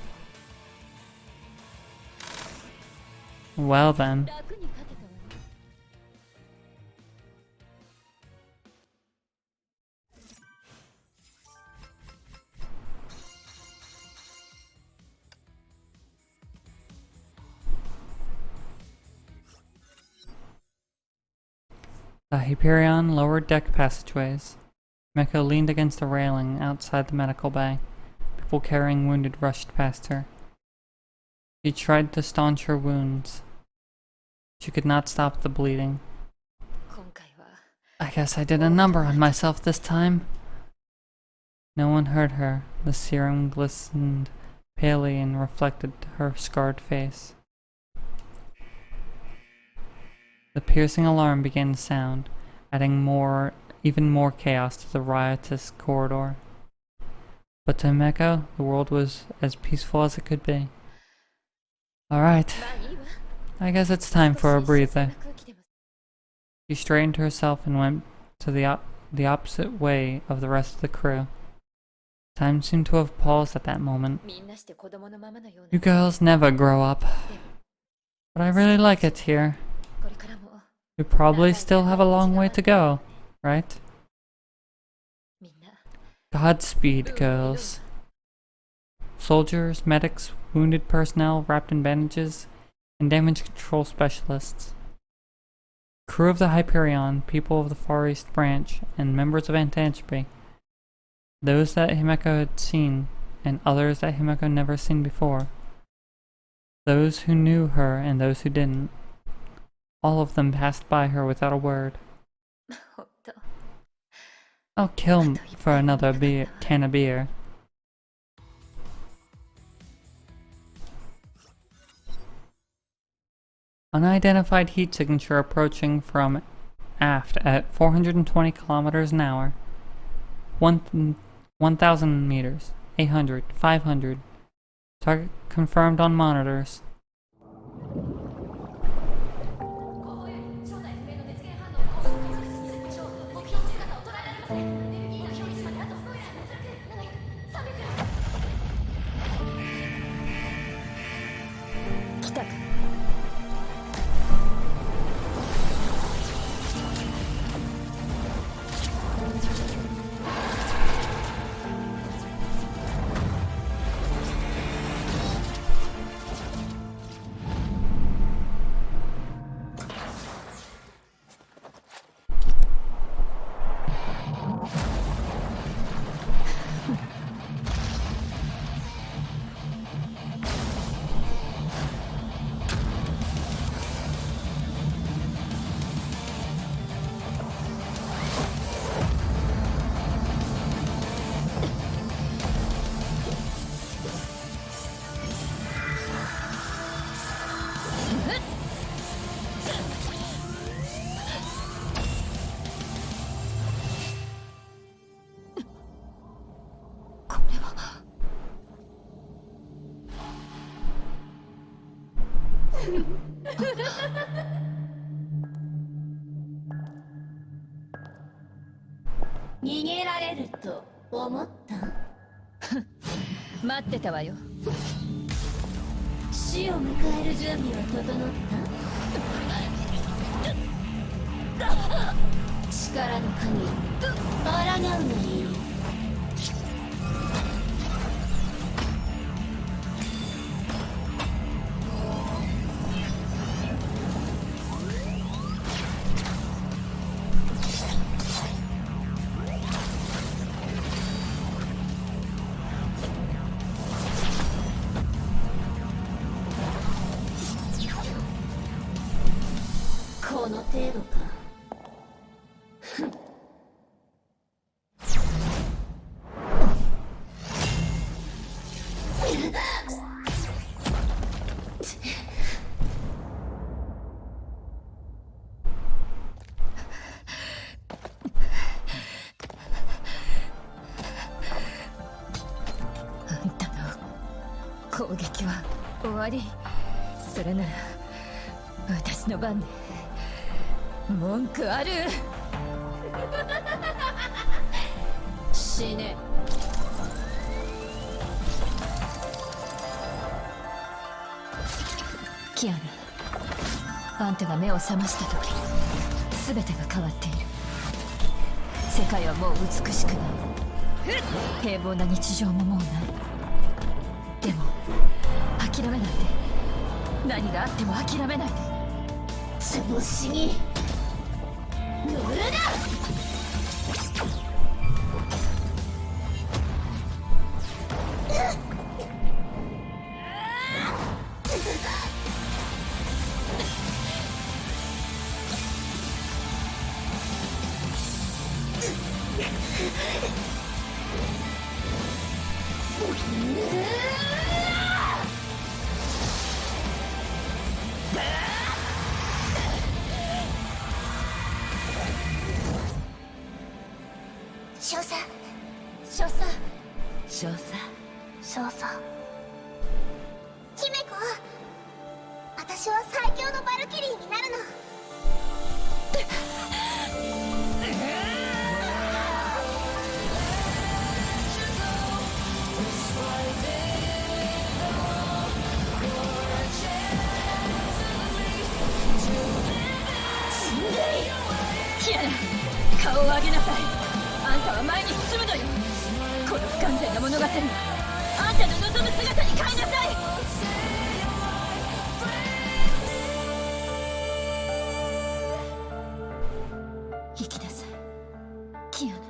Speaker 1: Well then. The Hyperion lowered deck passageways. Meko leaned against a railing outside the medical bay. People carrying wounded rushed past her. She tried to staunch her wounds. She could not stop the bleeding.
Speaker 3: 今回は
Speaker 1: I guess I did a number on myself this time. No one heard her. The serum glistened palely and reflected her scarred face. The piercing alarm began to sound, adding even more chaos to the riotous corridor. But to Himeko, the world was as peaceful as it could be. Alright,
Speaker 3: まあいいわ
Speaker 1: I guess it's time for a
Speaker 3: 少し
Speaker 1: breather.
Speaker 3: 新鮮な空気でも
Speaker 1: She straightened herself and went to the opposite way of the rest of the crew. Time seemed to have paused at that moment.
Speaker 3: みんなして子供のままのような
Speaker 1: You girls never grow up. But I really like it here.
Speaker 3: これからも
Speaker 1: We probably still have a long way to go, right?
Speaker 3: みんな
Speaker 1: Godspeed, girls. Soldiers, medics, wounded personnel wrapped in bandages, and damage control specialists. Crew of the Hyperion, people of the Far East Branch, and members of Anti-Entropy. Those that Himeko had seen, and others that Himeko never seen before. Those who knew her and those who didn't. All of them passed by her without a word.
Speaker 3: ほんと
Speaker 1: I'll kill for another can of beer. Unidentified heat signature approaching from aft at 420 kilometers an hour. 1,000 meters. 800. 500. Target confirmed on monitors.
Speaker 2: 「逃げられると思った?」
Speaker 4: 待ってたわよ。
Speaker 2: 死を迎える準備は整った?力の限り抗うがいい。この程度か。
Speaker 4: あんたの攻撃は終わり。それなら私の番で文句ある。
Speaker 2: 死ね。
Speaker 4: キアナ、あんたが目を覚ました時、全てが変わっている。世界はもう美しくない。平凡な日常ももうない。でも諦めないで。何があっても諦めないで。
Speaker 2: 調子に乗るな。少佐少佐
Speaker 5: 少佐。
Speaker 2: 少佐姫子、私は最強のバルキリーになるの。
Speaker 4: キアナ、顔を上げなさい。あんたは前に進むのよ。この不完全な物語はあんたの望む姿に変えなさい。生きなさい、キアナ。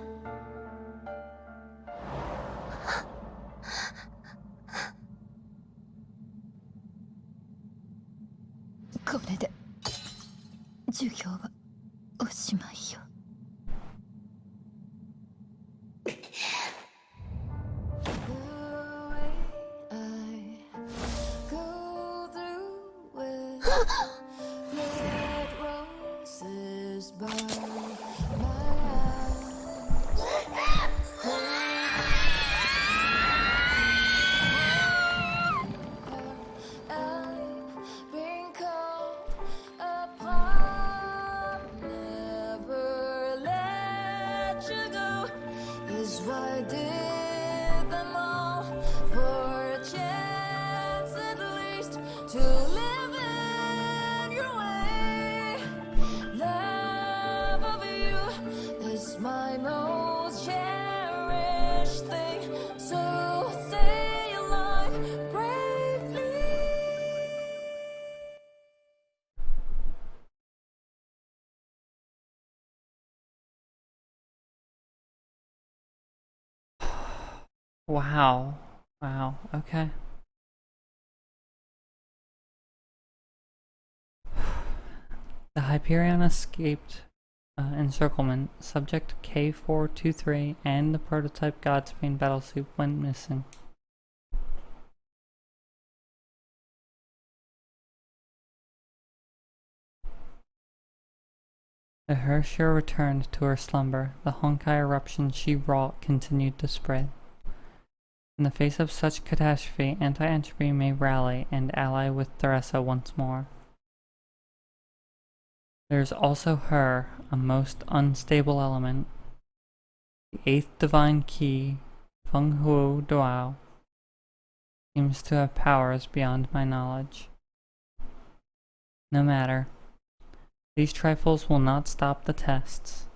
Speaker 4: これで授業はおしまいよ。
Speaker 1: Wow. Wow, okay. The Hyperion escaped encirclement. Subject K423 and the prototype Godspeed battlesuit went missing. The Hershia returned to her slumber. The Honkai eruption she wrought continued to spread. In the face of such catastrophe, anti-entropy may rally and ally with Theresa once more. There is also her, a most unstable element. The eighth divine key, Feng Huo Duao, seems to have powers beyond my knowledge. No matter. These trifles will not stop the tests.